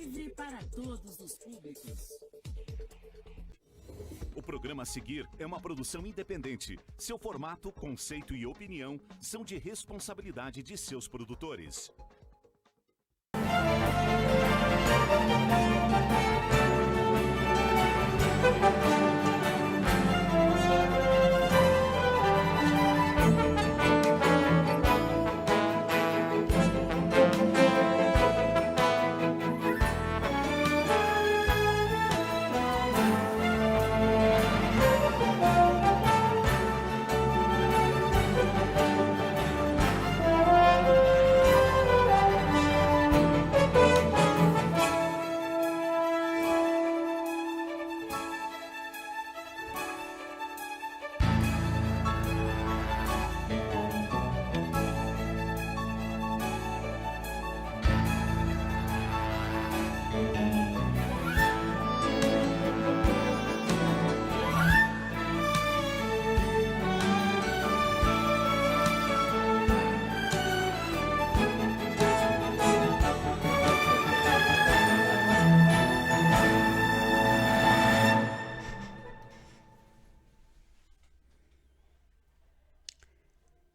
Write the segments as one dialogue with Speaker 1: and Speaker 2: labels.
Speaker 1: livre para todos os públicos.
Speaker 2: O programa a seguir é uma produção independente. Seu formato, conceito e opinião são de responsabilidade de seus produtores.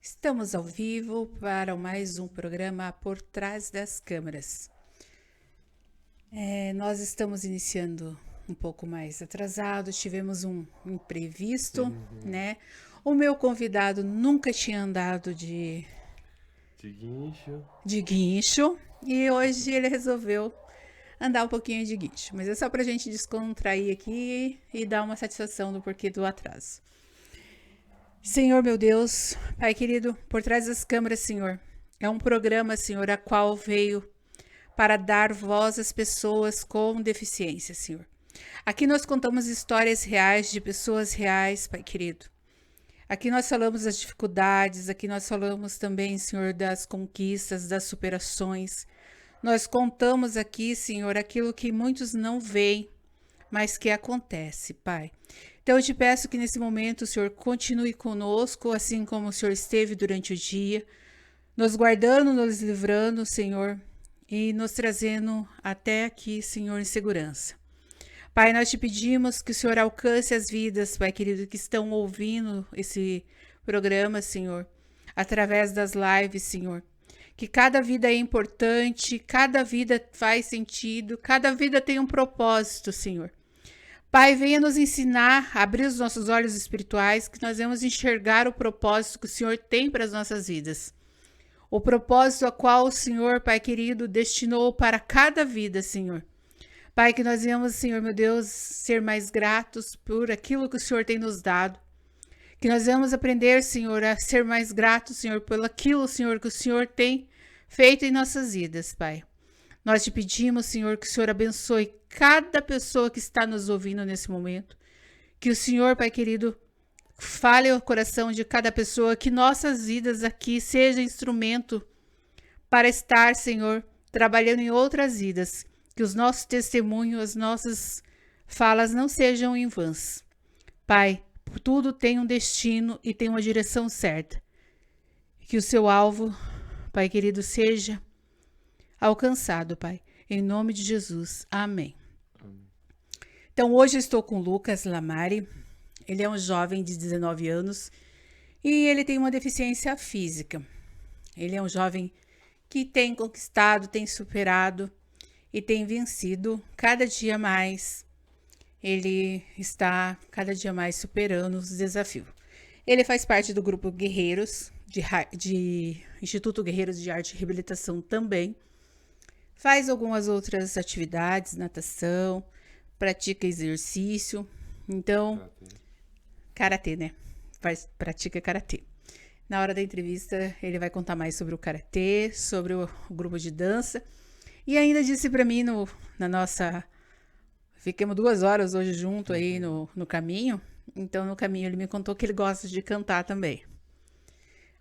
Speaker 3: Estamos ao vivo para mais um programa Por Trás das Câmeras. Nós estamos iniciando um pouco mais atrasado, tivemos um imprevisto, né? O meu convidado nunca tinha andado de guincho e hoje ele resolveu andar um pouquinho de guincho, mas é só para a gente descontrair aqui e dar uma satisfação do porquê do atraso. Senhor, meu Deus, Pai querido, Por Trás das Câmeras, Senhor, é um programa, Senhor, a qual veio para dar voz às pessoas com deficiência, Senhor. Aqui nós contamos histórias reais de pessoas reais, Pai querido. Aqui nós falamos das dificuldades, aqui nós falamos também, Senhor, das conquistas, das superações. Nós contamos aqui, Senhor, aquilo que muitos não veem, mas que acontece, Pai. Então eu te peço que nesse momento o Senhor continue conosco, assim como o Senhor esteve durante o dia, nos guardando, nos livrando, Senhor, e nos trazendo até aqui, Senhor, em segurança. Pai, nós te pedimos que o Senhor alcance as vidas, Pai querido, que estão ouvindo esse programa, Senhor, através das lives, Senhor. Que cada vida é importante, cada vida faz sentido, cada vida tem um propósito, Senhor. Pai, venha nos ensinar, abrir os nossos olhos espirituais, que nós vamos enxergar o propósito que o Senhor tem para as nossas vidas. O propósito a qual o Senhor, Pai querido, destinou para cada vida, Senhor. Pai, que nós venhamos, Senhor, meu Deus, ser mais gratos por aquilo que o Senhor tem nos dado. Que nós venhamos aprender, Senhor, a ser mais gratos, Senhor, pelo aquilo, Senhor, que o Senhor tem feito em nossas vidas, Pai. Nós te pedimos, Senhor, que o Senhor abençoe cada pessoa que está nos ouvindo nesse momento. Que o Senhor, Pai querido, fale ao coração de cada pessoa, que nossas vidas aqui sejam instrumento para estar, Senhor, trabalhando em outras vidas. Que os nossos testemunhos, as nossas falas não sejam em vãs. Pai, tudo tem um destino e tem uma direção certa. Que o seu alvo, Pai querido, seja alcançado, Pai, em nome de Jesus. Amém. Então, hoje eu estou com o Lucas Lamari. Ele é um jovem de 19 anos e ele tem uma deficiência física. Ele é um jovem que tem conquistado, tem superado e tem vencido cada dia mais. Ele está cada dia mais superando os desafios. Ele faz parte do grupo Guerreiros, de Instituto Guerreiros de Arte e Reabilitação também. Faz algumas outras atividades, natação, pratica exercício. Então, karatê, né? Pratica karatê. Na hora da entrevista, ele vai contar mais sobre o karatê, sobre o grupo de dança. E ainda disse para mim na nossa... Ficamos 2 horas hoje junto aí no caminho. Então, no caminho, ele me contou que ele gosta de cantar também.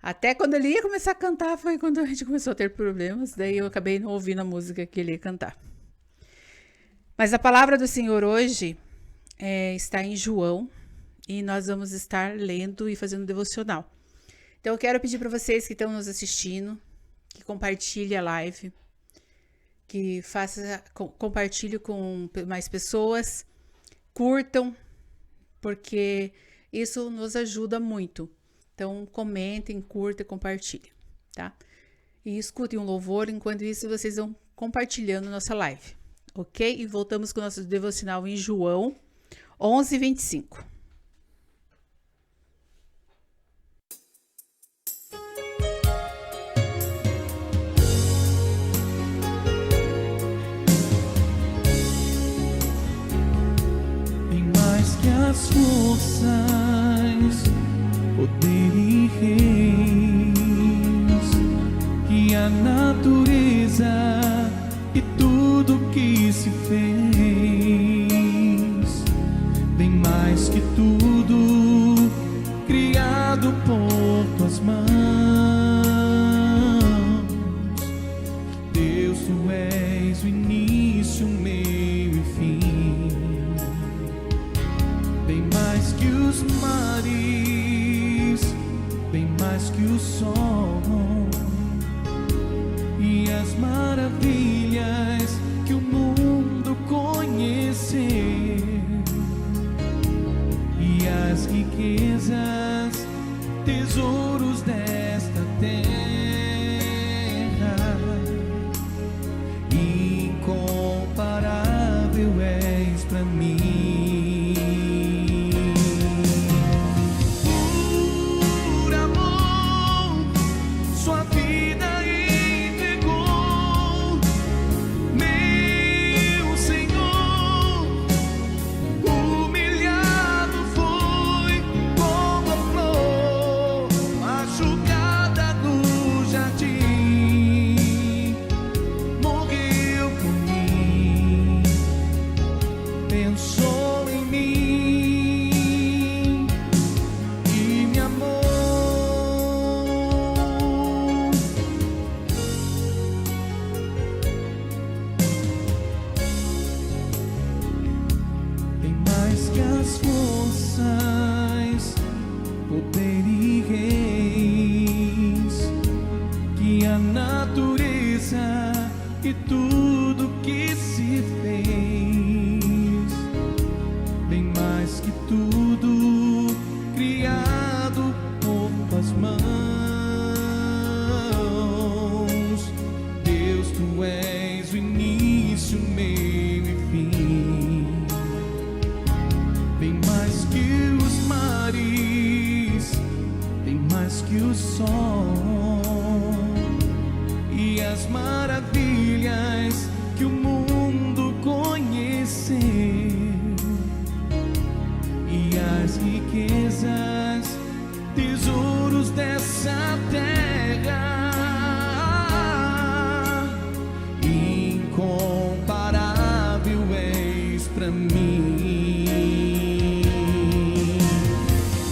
Speaker 3: Até quando ele ia começar a cantar, foi quando a gente começou a ter problemas. Daí eu acabei não ouvindo a música que ele ia cantar. Mas a palavra do Senhor hoje está em João. E nós vamos estar lendo e fazendo devocional. Então eu quero pedir para vocês que estão nos assistindo, que compartilhem a live. que compartilhe com mais pessoas, curtam, porque isso nos ajuda muito. Então, comentem, curtem, compartilhem, tá? E escutem um louvor, enquanto isso vocês vão compartilhando nossa live, ok? E voltamos com o nosso devocional em João 11:25.
Speaker 4: Bem mais que as forças, poder e reis, que a natureza e tudo que se fez, bem mais que tudo criado por tuas mãos. Deus, tu és o início, o meio e fim, bem mais que os mares, bem mais que o sol e as maravilhas que o mundo conheceu, e as riquezas, tesouros desta terra. Incomparável és pra mim. Por amor, sua vida entregou, meu Senhor. Humilhado foi como a flor machucada no jardim. Morreu por mim, pensou em mim e me amou. Bem mais que as forças, poder e reis, que a natureza e tudo que se fez, bem mais que tudo criado por tuas mãos. Deus, tu és o início, o meio e fim, bem mais que os mares, bem mais que o sol e as maravilhas que o mundo conheceu, e as riquezas, tesouros dessa terra. Incomparável és pra mim.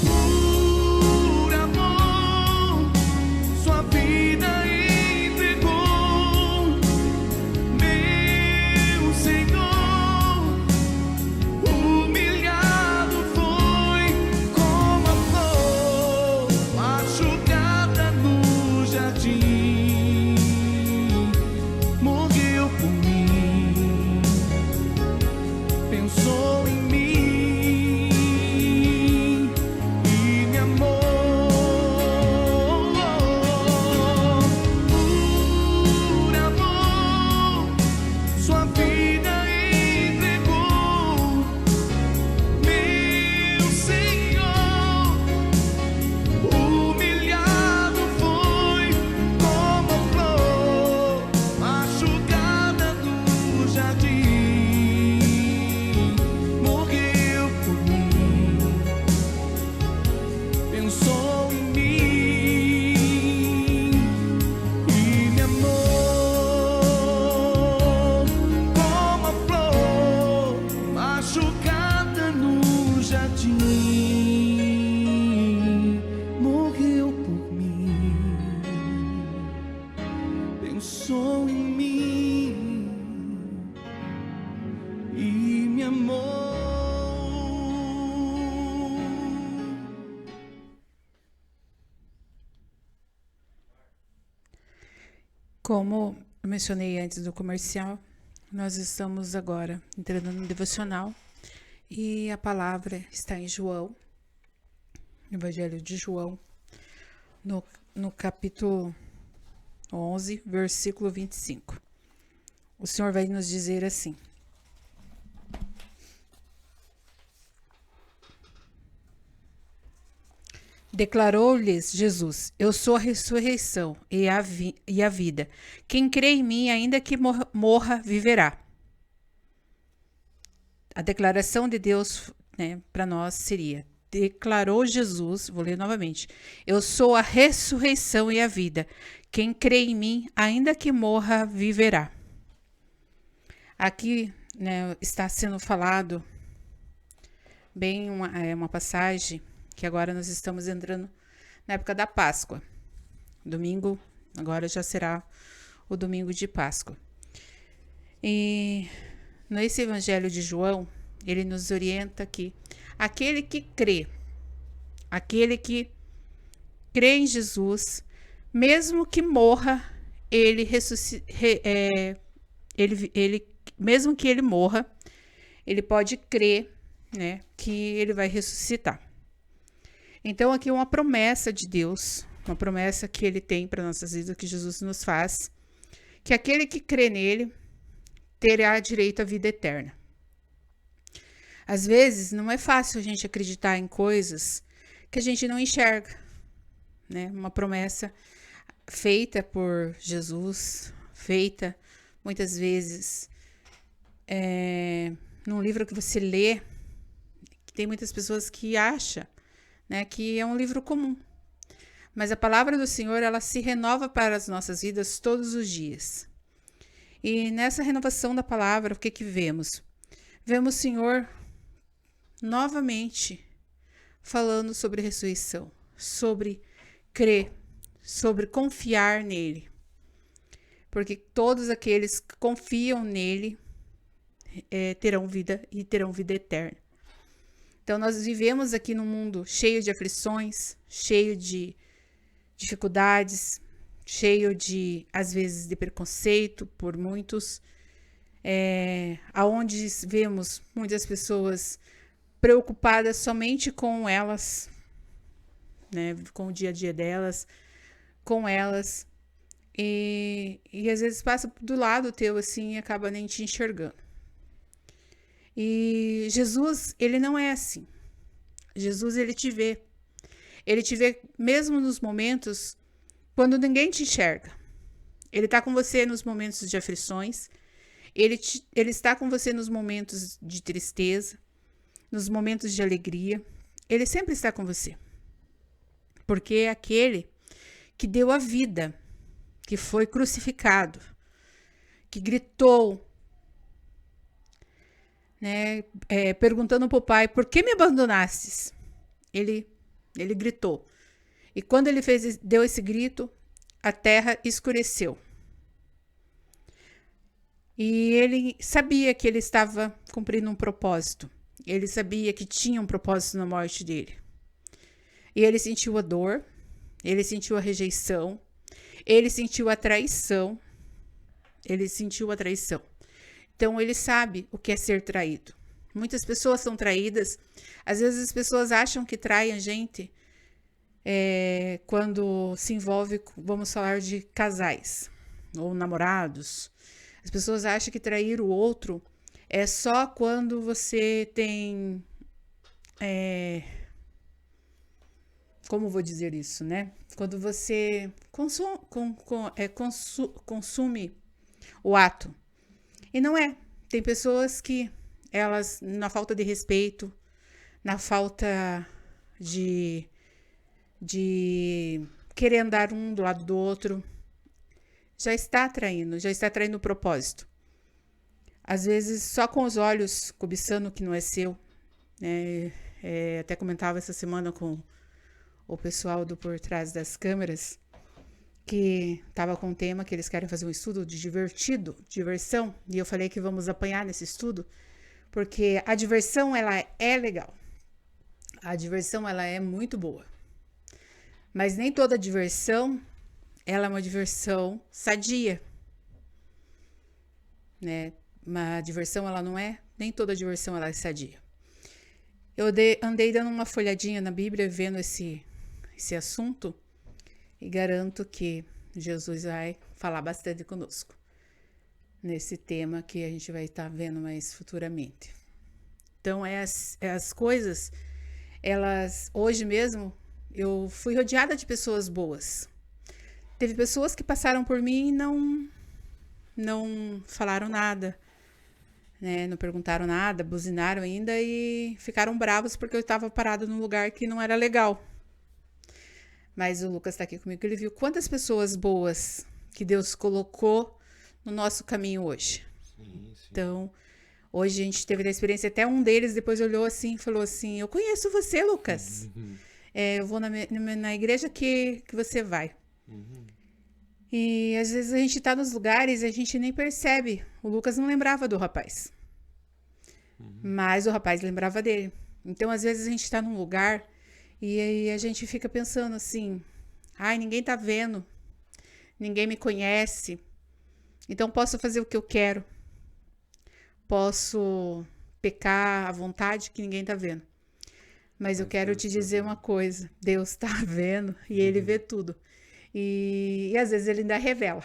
Speaker 4: Por amor, sua vida entregou, meu Senhor. Humilhado foi como a flor machucada no jardim. Morreu por mim, pensou em mim e me amou. Por amor, sua vida entregou, meu Senhor. Humilhado foi como a flor machucada no jardim. Morreu por mim, pensou em mim e me amou. Como a flor machucada no jardim. Morreu por mim, pensou em mim e me amou.
Speaker 3: Como eu mencionei antes do comercial, nós estamos agora entrando no devocional e a palavra está em João, no Evangelho de João, no capítulo 11, versículo 25. O Senhor vai nos dizer assim: declarou-lhes Jesus: eu sou a ressurreição e a vida. Quem crê em mim, ainda que morra, viverá. A declaração de Deus, né, para nós seria: declarou Jesus, vou ler novamente: eu sou a ressurreição e a vida. Quem crê em mim, ainda que morra, viverá. Aqui, né, está sendo falado bem uma passagem que agora nós estamos entrando na época da Páscoa. Domingo, agora já será o domingo de Páscoa. E nesse Evangelho de João, ele nos orienta que aquele que crê em Jesus, mesmo que morra, mesmo que ele morra, ele pode crer, né, que ele vai ressuscitar. Então, aqui é uma promessa de Deus, uma promessa que ele tem para nossas vidas, que Jesus nos faz, que aquele que crê nele terá direito à vida eterna. Às vezes, não é fácil a gente acreditar em coisas que a gente não enxerga, né? Uma promessa feita por Jesus, feita muitas vezes num livro que você lê, que tem muitas pessoas que acham, né, que é um livro comum. Mas a palavra do Senhor, ela se renova para as nossas vidas todos os dias. E nessa renovação da palavra, o que vemos? Vemos o Senhor novamente falando sobre ressurreição, sobre crer, sobre confiar nele. Porque todos aqueles que confiam nele terão vida e terão vida eterna. Então, nós vivemos aqui num mundo cheio de aflições, cheio de dificuldades, cheio de, às vezes, de preconceito por muitos, aonde vemos muitas pessoas preocupadas somente com elas, né, com o dia a dia delas, com elas, e às vezes passa do lado teu assim e acaba nem te enxergando. E Jesus, ele não é assim. Jesus, ele te vê. Ele te vê mesmo nos momentos quando ninguém te enxerga. Ele está com você nos momentos de aflições. Ele está com você nos momentos de tristeza, nos momentos de alegria. Ele sempre está com você. Porque é aquele que deu a vida, que foi crucificado, que gritou, né, perguntando para o pai: por que me abandonastes? Ele gritou. E quando ele deu esse grito, a terra escureceu. E ele sabia que ele estava cumprindo um propósito. Ele sabia que tinha um propósito na morte dele. E ele sentiu a dor, ele sentiu a rejeição, ele sentiu a traição. Então, ele sabe o que é ser traído. Muitas pessoas são traídas. Às vezes, as pessoas acham que traem a gente quando se envolve, vamos falar de casais ou namorados. As pessoas acham que trair o outro é só quando você tem... como vou dizer isso, né? Quando você consome o ato. E não é. Tem pessoas que elas, na falta de respeito, na falta de querer andar um do lado do outro, já está traindo o propósito. Às vezes, só com os olhos cobiçando o que não é seu. Né? Até comentava essa semana com o pessoal do Por Trás das Câmeras, que estava com um tema que eles querem fazer um estudo de diversão, e eu falei que vamos apanhar nesse estudo, porque a diversão, ela é legal. A diversão, ela é muito boa. Mas nem toda diversão, ela é uma diversão sadia. né? Uma diversão, ela não é, nem toda diversão ela é sadia. Eu andei dando uma folhadinha na Bíblia, vendo esse assunto, e garanto que Jesus vai falar bastante conosco nesse tema que a gente vai estar vendo mais futuramente. Então, as coisas, elas, hoje mesmo, eu fui rodeada de pessoas boas. Teve pessoas que passaram por mim e não falaram nada, né? Não perguntaram nada, buzinaram ainda e ficaram bravos porque eu estava parado num lugar que não era legal. Mas o Lucas está aqui comigo, ele viu quantas pessoas boas que Deus colocou no nosso caminho hoje.
Speaker 5: Sim.
Speaker 3: Então, hoje a gente teve a experiência, até um deles depois olhou assim e falou assim, eu conheço você, Lucas. Eu vou na igreja que você vai. E às vezes a gente tá nos lugares e a gente nem percebe. O Lucas não lembrava do rapaz. Mas o rapaz lembrava dele. Então, às vezes a gente tá num lugar e aí a gente fica pensando assim, ai, ninguém tá vendo. Ninguém me conhece. Então, posso fazer o que eu quero. Posso pecar à vontade que ninguém tá vendo. Mas eu quero te dizer uma coisa. Deus tá vendo e Ele vê tudo. E às vezes Ele ainda revela.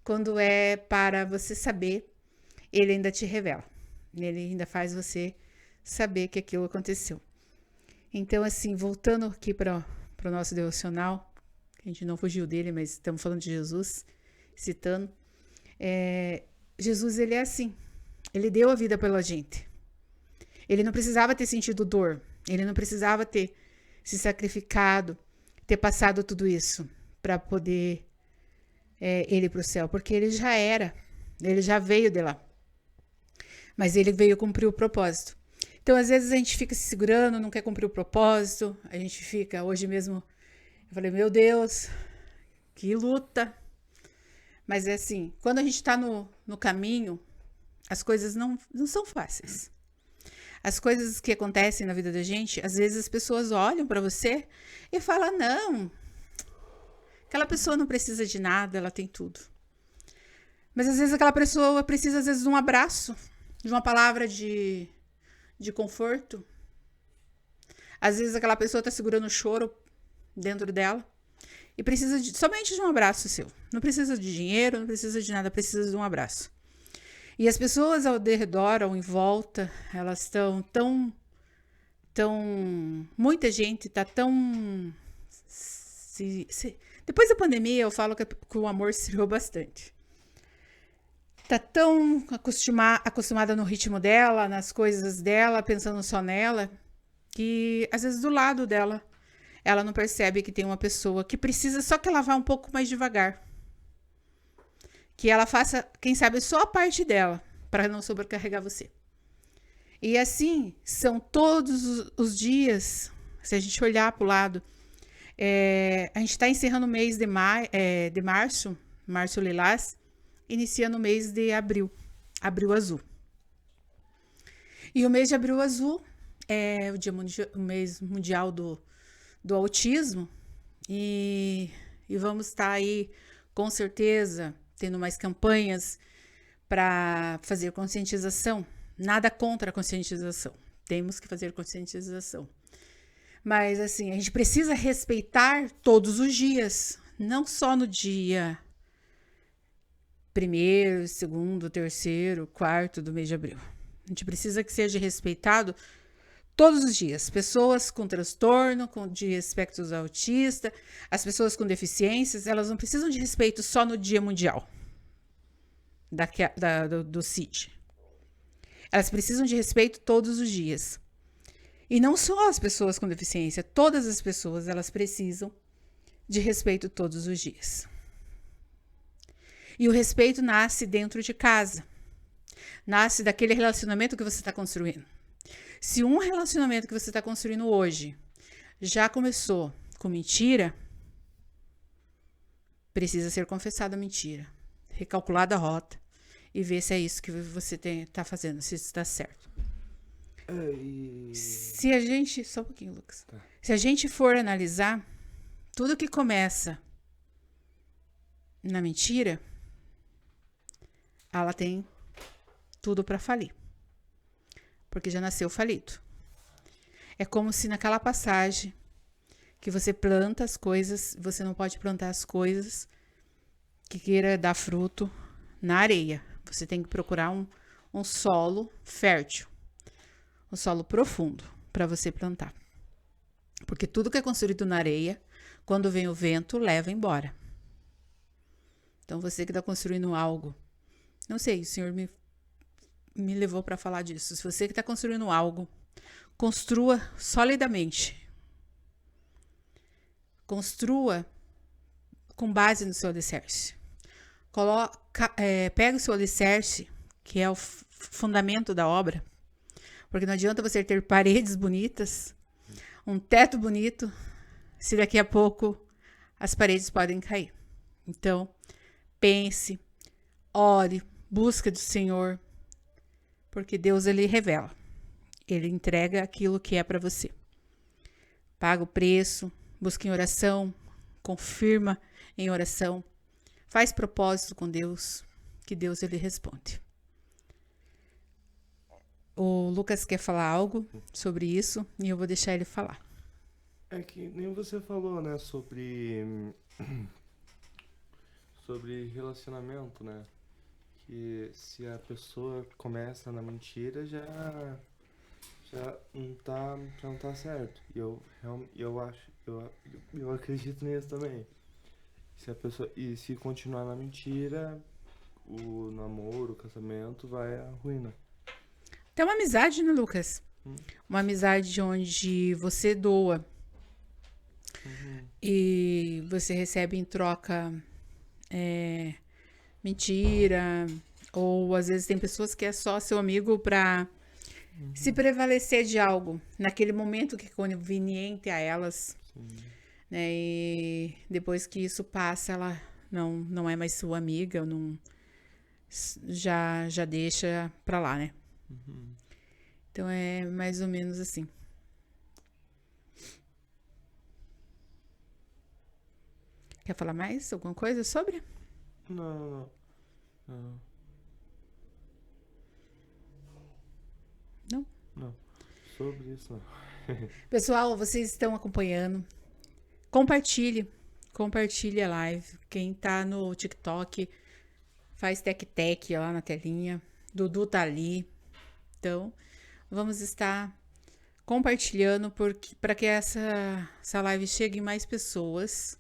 Speaker 3: Quando é para você saber, Ele ainda te revela. Ele ainda faz você saber que aquilo aconteceu. Então, assim, voltando aqui para o nosso devocional, a gente não fugiu dele, mas estamos falando de Jesus, citando. Jesus, ele é assim. Ele deu a vida pela gente. Ele não precisava ter sentido dor. Ele não precisava ter se sacrificado, ter passado tudo isso para poder ele ir para o céu. Porque ele já era. Ele já veio de lá. Mas ele veio cumprir o propósito. Então, às vezes, a gente fica se segurando, não quer cumprir o propósito. A gente fica, hoje mesmo, eu falei, meu Deus, que luta. Mas é assim, quando a gente está no caminho, as coisas não são fáceis. As coisas que acontecem na vida da gente, às vezes as pessoas olham para você e falam, não, aquela pessoa não precisa de nada, ela tem tudo. Mas às vezes aquela pessoa precisa, às vezes, de um abraço, de uma palavra de conforto. Às vezes aquela pessoa está segurando o choro dentro dela e precisa somente de um abraço seu. Não precisa de dinheiro, não precisa de nada, precisa de um abraço. E as pessoas ao redor, ou em volta, elas estão muita gente está tão... Depois da pandemia, eu falo que o amor se esfriou bastante. Tá tão acostumada no ritmo dela, nas coisas dela, pensando só nela, que às vezes do lado dela, ela não percebe que tem uma pessoa que precisa só que ela vá um pouco mais devagar. Que ela faça, quem sabe, só a parte dela, para não sobrecarregar você. E assim, são todos os dias, se a gente olhar para o lado, a gente está encerrando o mês de março lilás, inicia no mês de abril azul. E o mês de abril azul é o mês mundial do autismo e vamos estar aí, com certeza, tendo mais campanhas para fazer conscientização. Nada contra a conscientização. Temos que fazer conscientização. Mas, assim, a gente precisa respeitar todos os dias, não só no dia 1º, 2º, 3º, 4º do mês de abril. A gente precisa que seja respeitado todos os dias. Pessoas com transtorno, de espectro autista, as pessoas com deficiências, elas não precisam de respeito só no dia mundial do CID. Elas precisam de respeito todos os dias. E não só as pessoas com deficiência, todas as pessoas, elas precisam de respeito todos os dias. E o respeito nasce dentro de casa. Nasce daquele relacionamento que você está construindo. Se um relacionamento que você está construindo hoje já começou com mentira, precisa ser confessada a mentira. Recalculada a rota e ver se é isso que você está fazendo, se isso está certo. Se a gente... Só um pouquinho, Lucas. Tá. Se a gente for analisar, tudo que começa na mentira ela tem tudo para falir, porque já nasceu falido. É como se naquela passagem que você planta as coisas, você não pode plantar as coisas que queira dar fruto na areia. Você tem que procurar um solo fértil, um solo profundo para você plantar. Porque tudo que é construído na areia, quando vem o vento, leva embora. Então você que está construindo algo, não sei, o Senhor me levou para falar disso. Se você que está construindo algo, construa solidamente. Construa com base no seu alicerce. Pega o seu alicerce, que é o fundamento da obra, porque não adianta você ter paredes bonitas, um teto bonito, se daqui a pouco as paredes podem cair. Então, pense, ore, busque do Senhor, porque Deus, ele revela. Ele entrega aquilo que é para você. Paga o preço, busca em oração, confirma em oração, faz propósito com Deus, que Deus, ele responde. O Lucas quer falar algo sobre isso e eu vou deixar ele falar.
Speaker 5: É que nem você falou, né, sobre relacionamento, né? Que se a pessoa começa na mentira, já não tá certo. E eu acredito nisso também. Se continuar na mentira, o namoro, o casamento vai à ruína.
Speaker 3: Tem uma amizade, né, Lucas? Uma amizade onde você doa e você recebe em troca mentira, ou às vezes tem pessoas que é só seu amigo para se prevalecer de algo naquele momento que é conveniente a elas, né? E depois que isso passa, ela não é mais sua amiga, não, já deixa pra lá, né? Então é mais ou menos assim. Quer falar mais alguma coisa sobre?
Speaker 5: Não.
Speaker 3: Não?
Speaker 5: Não. Sobre isso, não.
Speaker 3: Pessoal, vocês estão acompanhando. Compartilhe a live. Quem tá no TikTok, faz tec-tec lá na telinha. Dudu tá ali. Então, vamos estar compartilhando para que essa live chegue em mais pessoas,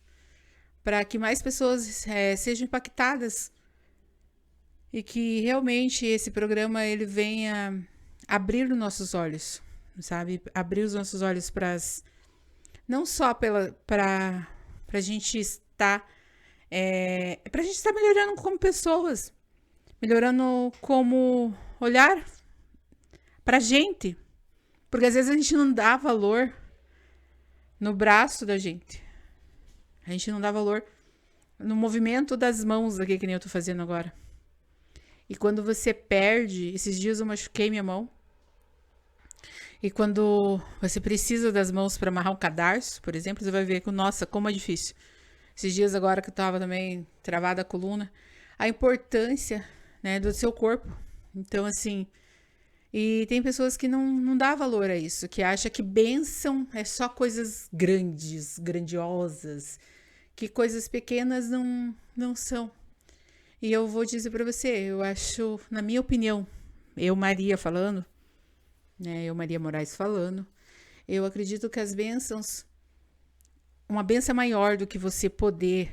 Speaker 3: para que mais pessoas sejam impactadas e que realmente esse programa ele venha abrir os nossos olhos, sabe? Abrir os nossos olhos não só para a gente estar para a gente estar melhorando como pessoas, melhorando como olhar pra gente, porque às vezes a gente não dá valor no braço da gente, a gente não dá valor no movimento das mãos aqui, que nem eu tô fazendo agora. E quando você perde, esses dias eu machuquei minha mão, e quando você precisa das mãos para amarrar um cadarço, por exemplo, você vai ver que, nossa, como é difícil. Esses dias agora que eu tava também travada a coluna, a importância, né, do seu corpo. Então, assim, e tem pessoas que não dá valor a isso, que acha que bênção é só coisas grandes, grandiosas, que coisas pequenas não são. E eu vou dizer para você, eu acho, na minha opinião, eu, Maria falando, né, eu, Maria Moraes falando, eu acredito que as bênçãos, uma bênção maior do que você poder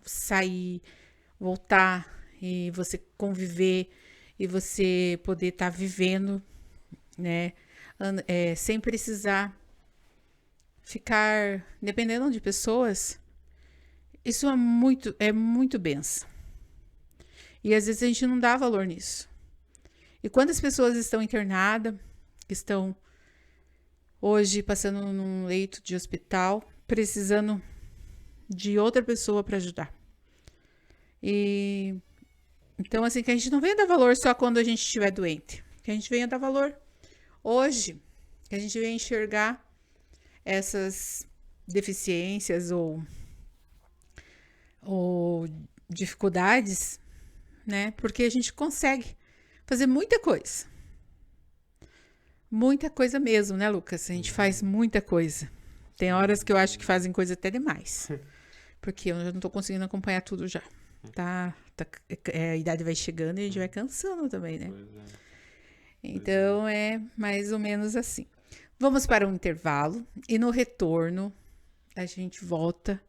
Speaker 3: sair, voltar e você conviver e você poder estar vivendo, né, sem precisar ficar dependendo de pessoas, isso é muito benção. E às vezes a gente não dá valor nisso. E quando as pessoas estão internadas, que estão hoje passando num leito de hospital, precisando de outra pessoa para ajudar. E então, assim, que a gente não venha dar valor só quando a gente estiver doente. Que a gente venha dar valor hoje. Que a gente venha enxergar essas deficiências ou dificuldades né? Porque a gente consegue fazer muita coisa. Muita coisa mesmo, né, Lucas? A gente faz muita coisa. Tem horas que eu acho que fazem coisa até demais. Porque eu já não tô conseguindo acompanhar tudo já. A idade vai chegando e a gente vai cansando também, né?
Speaker 5: Pois é.
Speaker 3: Então é mais ou menos assim. Vamos para um intervalo e no retorno a gente volta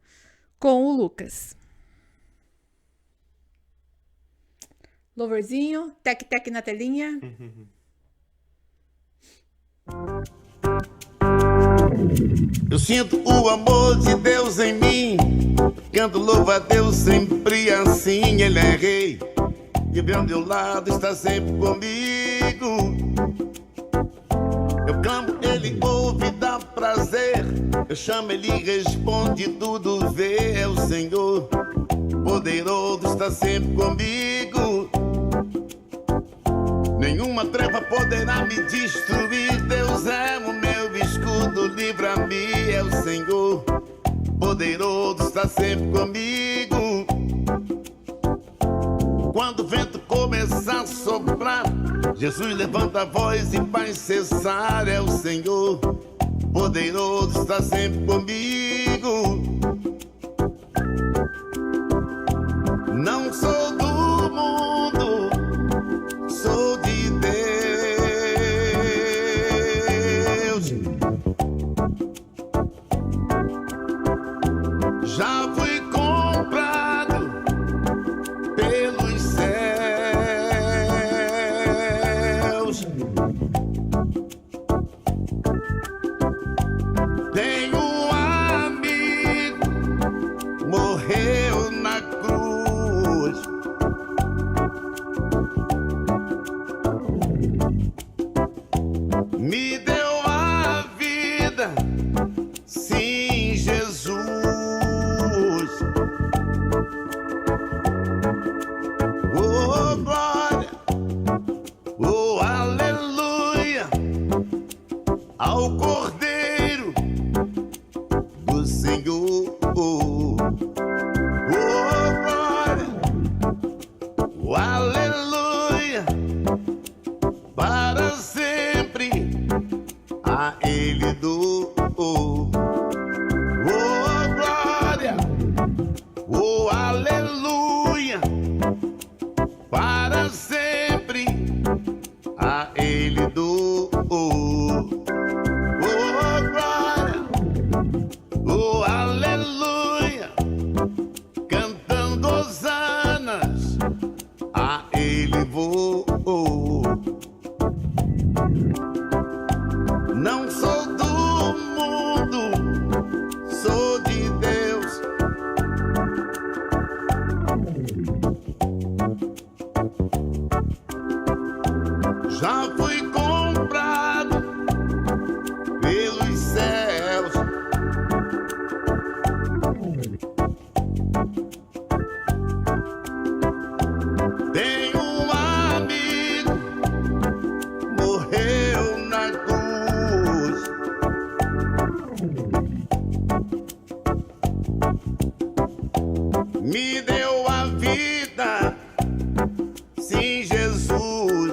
Speaker 3: com o Lucas. Louvorzinho, tec-tec na telinha.
Speaker 6: Eu sinto o amor de Deus em mim. Canto louvo a Deus sempre assim. Ele é rei e bem ao meu lado está sempre comigo. Eu clamo, ele ouve, dá prazer. Eu chamo, ele responde, tudo vê. É o Senhor poderoso, está sempre comigo. Nenhuma treva poderá me destruir. Deus é o meu escudo, livra-me. É o Senhor poderoso, está sempre comigo. Quando o vento começar a soprar, Jesus levanta a voz e vai cessar. É o Senhor poderoso, está sempre comigo. Não sou do mundo, sou de Deus. Já fui comprado pelos céus. Tenho um amigo, morreu na cruz. Me deu a vida, sim, Jesus. Oh, glória, oh, aleluia, ao Cordeiro do Senhor. Oh, glória, oh, aleluia, para sempre a Ele dou. Oh, glória, oh, aleluia, para sempre a Ele dou. Glória, oh, aleluia, cantando hosanas a Ele vou. Não sou do mundo, sou de Deus. Já fui comprado pelos céus. Tenho um amigo, morreu na cruz. Me deu a vida, sim, Jesus.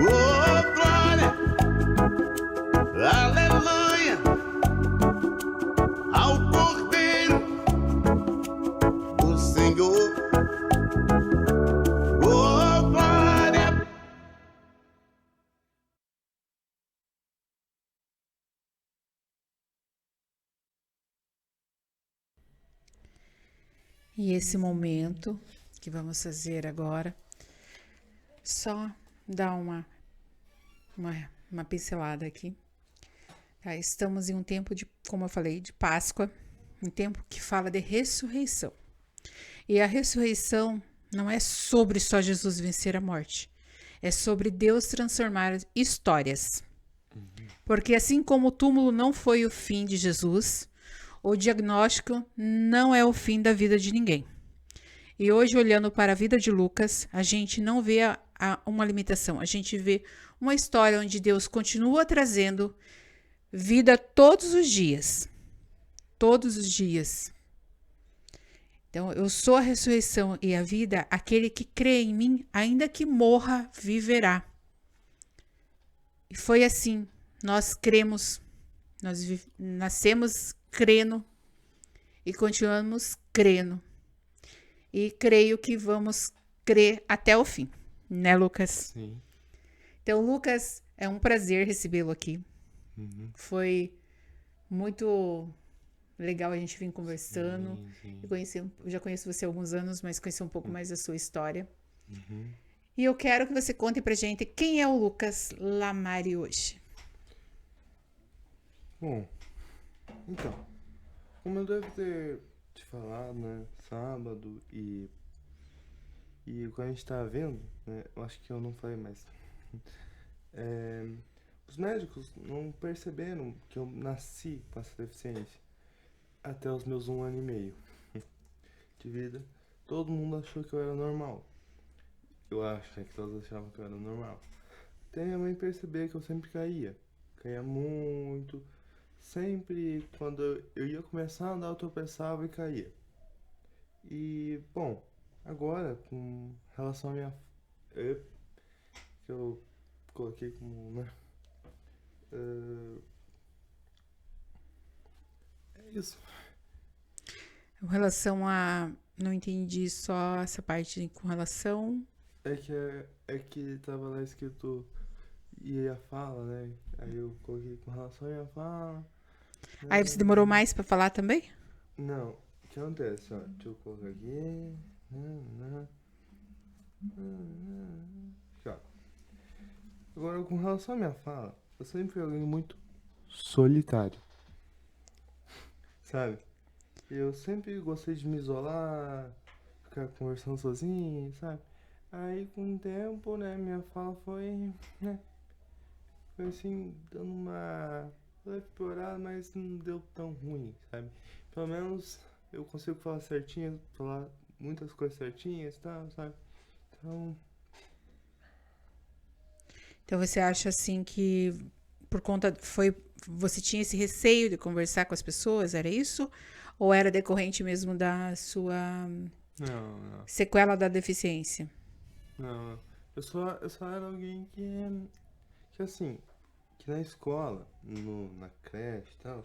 Speaker 6: Oh, glória, aleluia, ao Cordeiro do Senhor. Oh, glória.
Speaker 3: E esse momento que vamos fazer agora, só dar uma pincelada aqui. Tá? Estamos em um tempo de, como eu falei, de Páscoa, um tempo que fala de ressurreição. E a ressurreição não é sobre só Jesus vencer a morte, é sobre Deus transformar histórias. Porque assim como o túmulo não foi o fim de Jesus, o diagnóstico não é o fim da vida de ninguém. E hoje, olhando para a vida de Lucas, a gente não vê uma limitação, a gente vê uma história onde Deus continua trazendo vida todos os dias. Todos os dias. Então, eu sou a ressurreição e a vida, aquele que crê em mim, ainda que morra, viverá. E foi assim, nós cremos, nascemos crendo e continuamos crendo. E creio que vamos crer até o fim, né, Lucas?
Speaker 5: Sim.
Speaker 3: Então, Lucas, é um prazer recebê-lo aqui. Foi muito legal a gente vir conversando. Eu já conheço você há alguns anos, mas conheci um pouco mais da sua história. E eu quero que você conte pra gente quem é o Lucas Lamari hoje.
Speaker 5: Bom, então, como eu devo ter te falado, né, sábado e quando a gente tá vendo, né, eu acho que eu não falei mais. Os médicos não perceberam que eu nasci com essa deficiência até os meus 1 ano e meio de vida. Todo mundo achou que eu era normal. Eu acho, né, que todos achavam que eu era normal. Até minha mãe perceber que eu sempre caía muito. Sempre quando eu ia começar a andar, eu tropeçava e caía. E, bom, agora, com relação à minha... que eu coloquei como, né? É isso.
Speaker 3: Com relação a... Não entendi só essa parte com relação...
Speaker 5: É que tava lá escrito e a fala, né? Aí eu coloquei com relação à minha fala.
Speaker 3: Aí você demorou mais pra falar também?
Speaker 5: Não, o que acontece, ó? Deixa eu colocar aqui. Aqui, ó. Agora, com relação à minha fala, eu sempre fui alguém muito solitário. Sabe? Eu sempre gostei de me isolar, ficar conversando sozinho, sabe? Aí, com o tempo, né, minha fala foi, né, foi assim, dando uma piorada, mas não deu tão ruim, sabe? Pelo menos eu consigo falar certinho, falar muitas coisas certinhas e tal, sabe?
Speaker 3: Então você acha assim que por conta você tinha esse receio de conversar com as pessoas, era isso? Ou era decorrente mesmo da sua
Speaker 5: Não.
Speaker 3: sequela da deficiência?
Speaker 5: Não. Eu só era alguém que assim, que na escola, na creche e tal,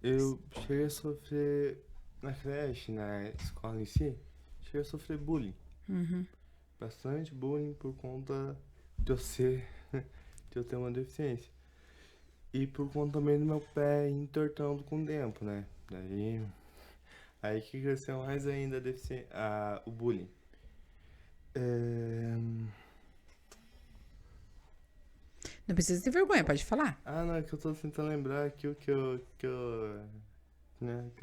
Speaker 5: eu cheguei a sofrer, na creche, na escola em si, cheguei a sofrer bullying. Bastante bullying por conta de eu ter uma deficiência. E por conta também do meu pé entortando com o tempo, né? Aí que cresceu mais ainda o bullying.
Speaker 3: Não precisa ter vergonha, pode falar.
Speaker 5: Não, é que eu tô tentando lembrar aqui o que eu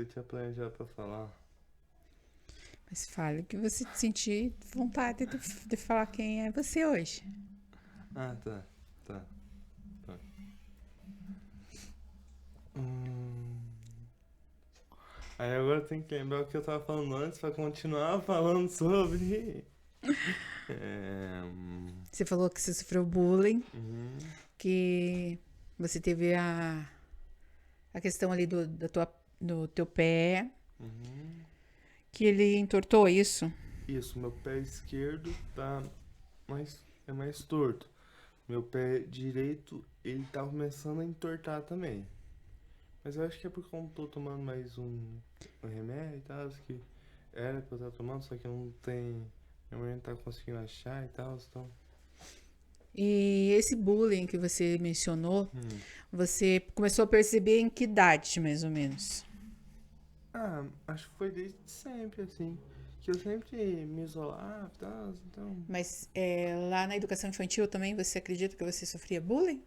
Speaker 5: tinha planejado pra falar.
Speaker 3: Mas fale que você sentir vontade de falar quem é você hoje.
Speaker 5: Tá. Aí agora tem que lembrar o que eu tava falando antes pra continuar falando sobre.
Speaker 3: Você falou que você sofreu bullying, que você teve a questão ali do teu pé, que ele entortou isso.
Speaker 5: Isso, meu pé esquerdo é mais torto. Meu pé direito, ele tá começando a entortar também. Mas eu acho que é porque eu não tô tomando mais um remédio e tal, que era pra eu estar tomando, só que eu não tenho... Minha mãe não tá conseguindo achar e tal, então...
Speaker 3: E esse bullying que você mencionou, você começou a perceber em que idade, mais ou menos?
Speaker 5: Acho que foi desde sempre, assim. Que eu sempre me isolava e tal, então...
Speaker 3: Mas lá na educação infantil também, você acredita que você sofria bullying?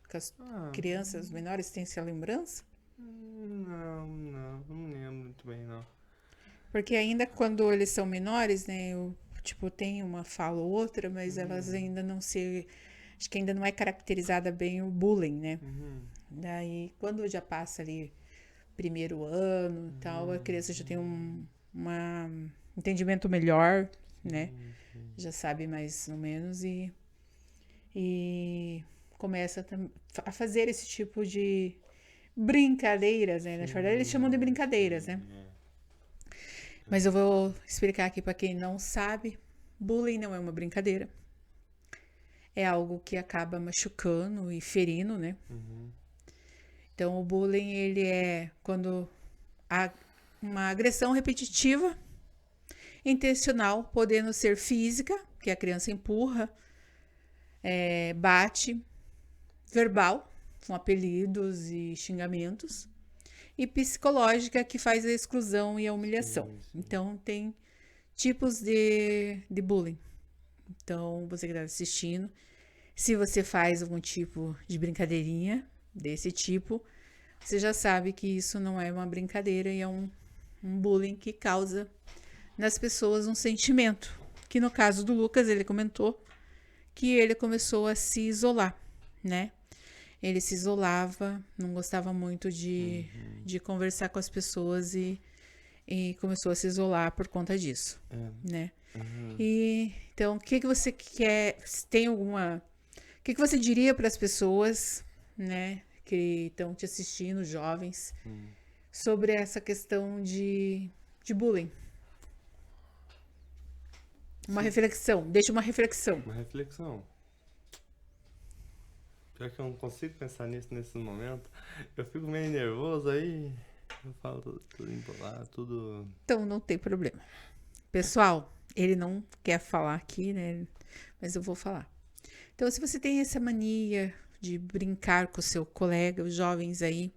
Speaker 3: Que as crianças menores têm essa lembrança?
Speaker 5: Não me lembro muito bem, não.
Speaker 3: Porque ainda quando eles são menores, né, tem uma fala ou outra, mas elas ainda não acho que ainda não é caracterizada bem o bullying, né? Daí, quando já passa ali primeiro ano e tal, a criança já tem um entendimento melhor, né? Já sabe mais ou menos e começa a fazer esse tipo de brincadeiras, né? Na verdade, eles chamam de brincadeiras, né? Mas eu vou explicar aqui para quem não sabe. Bullying não é uma brincadeira. É algo que acaba machucando e ferindo, né? Então, o bullying, ele é quando há uma agressão repetitiva, intencional, podendo ser física, que a criança empurra, bate, verbal, com apelidos e xingamentos, e psicológica, que faz a exclusão e a humilhação. Então, tem tipos de bullying. Então, você que está assistindo, se você faz algum tipo de brincadeirinha desse tipo, você já sabe que isso não é uma brincadeira e é um bullying que causa nas pessoas um sentimento. Que no caso do Lucas, ele comentou que ele começou a se isolar, né? Ele se isolava, não gostava muito de conversar com as pessoas e começou a se isolar por conta disso, né? E então, o que você quer? Tem alguma? O que você diria para as pessoas, né, que estão te assistindo, jovens, sobre essa questão de bullying? Uma reflexão, deixa uma reflexão.
Speaker 5: Uma reflexão. Pior que eu não consigo pensar nisso nesse momento. Eu fico meio nervoso aí. Eu falo tudo embolado, tudo.
Speaker 3: Então não tem problema. Pessoal, ele não quer falar aqui, né? Mas eu vou falar. Então, se você tem essa mania de brincar com o seu colega, os jovens aí,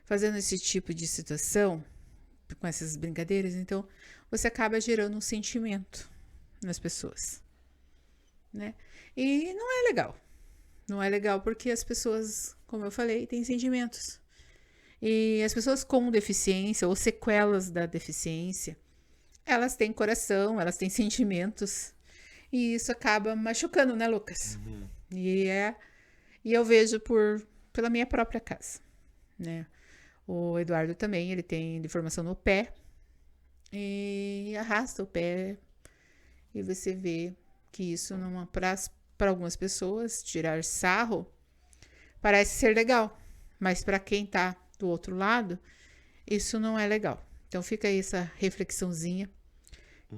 Speaker 3: fazendo esse tipo de situação, com essas brincadeiras, então você acaba gerando um sentimento nas pessoas, né? E não é legal. Não é legal porque as pessoas, como eu falei, têm sentimentos. E as pessoas com deficiência ou sequelas da deficiência, elas têm coração, elas têm sentimentos. E isso acaba machucando, né, Lucas? E eu vejo pela minha própria casa, né? O Eduardo também, ele tem deformação no pé. E arrasta o pé. E você vê que isso, para algumas pessoas, tirar sarro, parece ser legal. Mas para quem tá do outro lado, isso não é legal. Então fica aí essa reflexãozinha,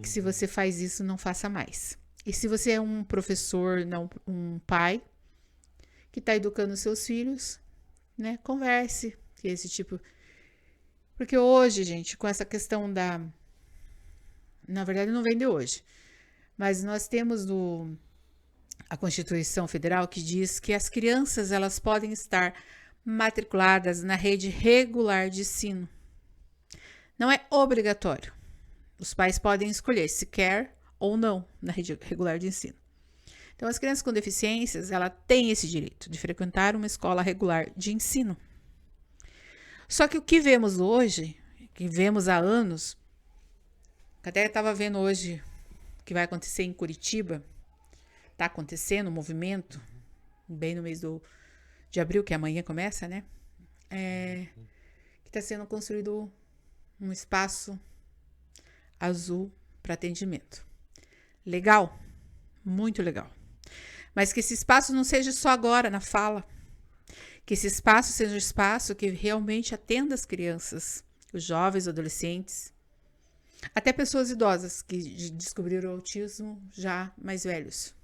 Speaker 3: que se você faz isso, não faça mais. E se você é um professor, não um pai, que está educando seus filhos, né, converse, que esse tipo... Porque hoje, gente, com essa questão na verdade, não vem de hoje, mas nós temos a Constituição Federal que diz que as crianças, elas podem estar matriculadas na rede regular de ensino. Não é obrigatório. Os pais podem escolher se quer ou não na rede regular de ensino. Então, as crianças com deficiências, ela tem esse direito de frequentar uma escola regular de ensino. Só que o que vemos hoje, que vemos há anos, até estava vendo hoje que vai acontecer em Curitiba, está acontecendo um movimento, bem no mês de abril, que amanhã começa, né? Que está sendo construído um espaço azul para atendimento. Legal, muito legal. Mas que esse espaço não seja só agora, na fala. Que esse espaço seja um espaço que realmente atenda as crianças, os jovens, adolescentes, até pessoas idosas que descobriram o autismo já mais velhos.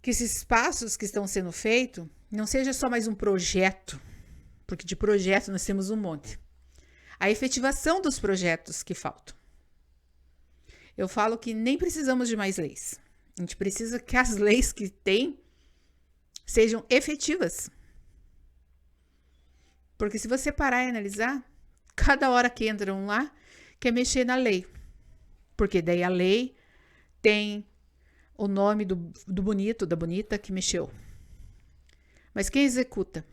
Speaker 3: Que esses espaços que estão sendo feitos não seja só mais um projeto, porque de projeto nós temos um monte. A efetivação dos projetos que faltam. Eu falo que nem precisamos de mais leis. A gente precisa que as leis que tem sejam efetivas. Porque se você parar e analisar, cada hora que entram lá, quer mexer na lei. Porque daí a lei tem o nome do bonito, da bonita que mexeu. Mas quem executa?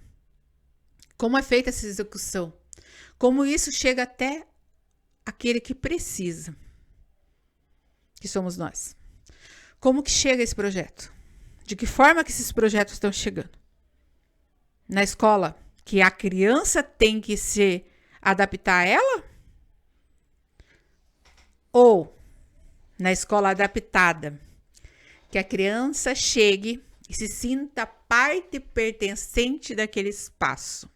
Speaker 3: Como é feita essa execução? Como isso chega até aquele que precisa? Que somos nós. Como que chega esse projeto? De que forma que esses projetos estão chegando? Na escola, que a criança tem que se adaptar a ela? Ou na escola adaptada, que a criança chegue e se sinta parte pertencente daquele espaço?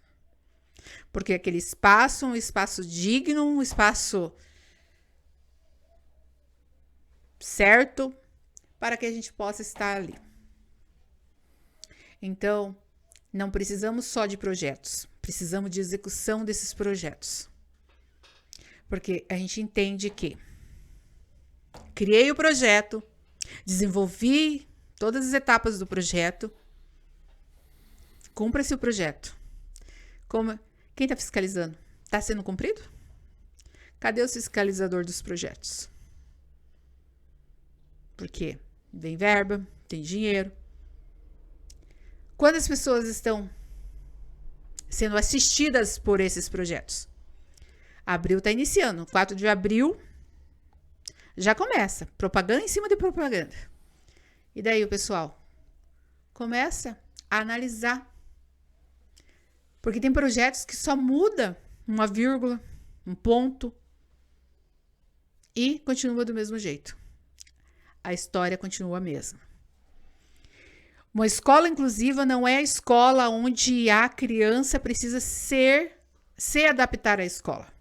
Speaker 3: Porque aquele espaço, um espaço digno, um espaço certo para que a gente possa estar ali. Então, não precisamos só de projetos, precisamos de execução desses projetos. Porque a gente entende que criei o projeto, desenvolvi todas as etapas do projeto, cumpra-se o projeto. Quem está fiscalizando? Está sendo cumprido? Cadê o fiscalizador dos projetos? Porque vem verba, tem dinheiro. Quantas pessoas estão sendo assistidas por esses projetos? Abril está iniciando. 4 de abril já começa. Propaganda em cima de propaganda. E daí o pessoal começa a analisar. Porque tem projetos que só muda uma vírgula, um ponto e continua do mesmo jeito. A história continua a mesma. Uma escola inclusiva não é a escola onde a criança precisa se adaptar à escola.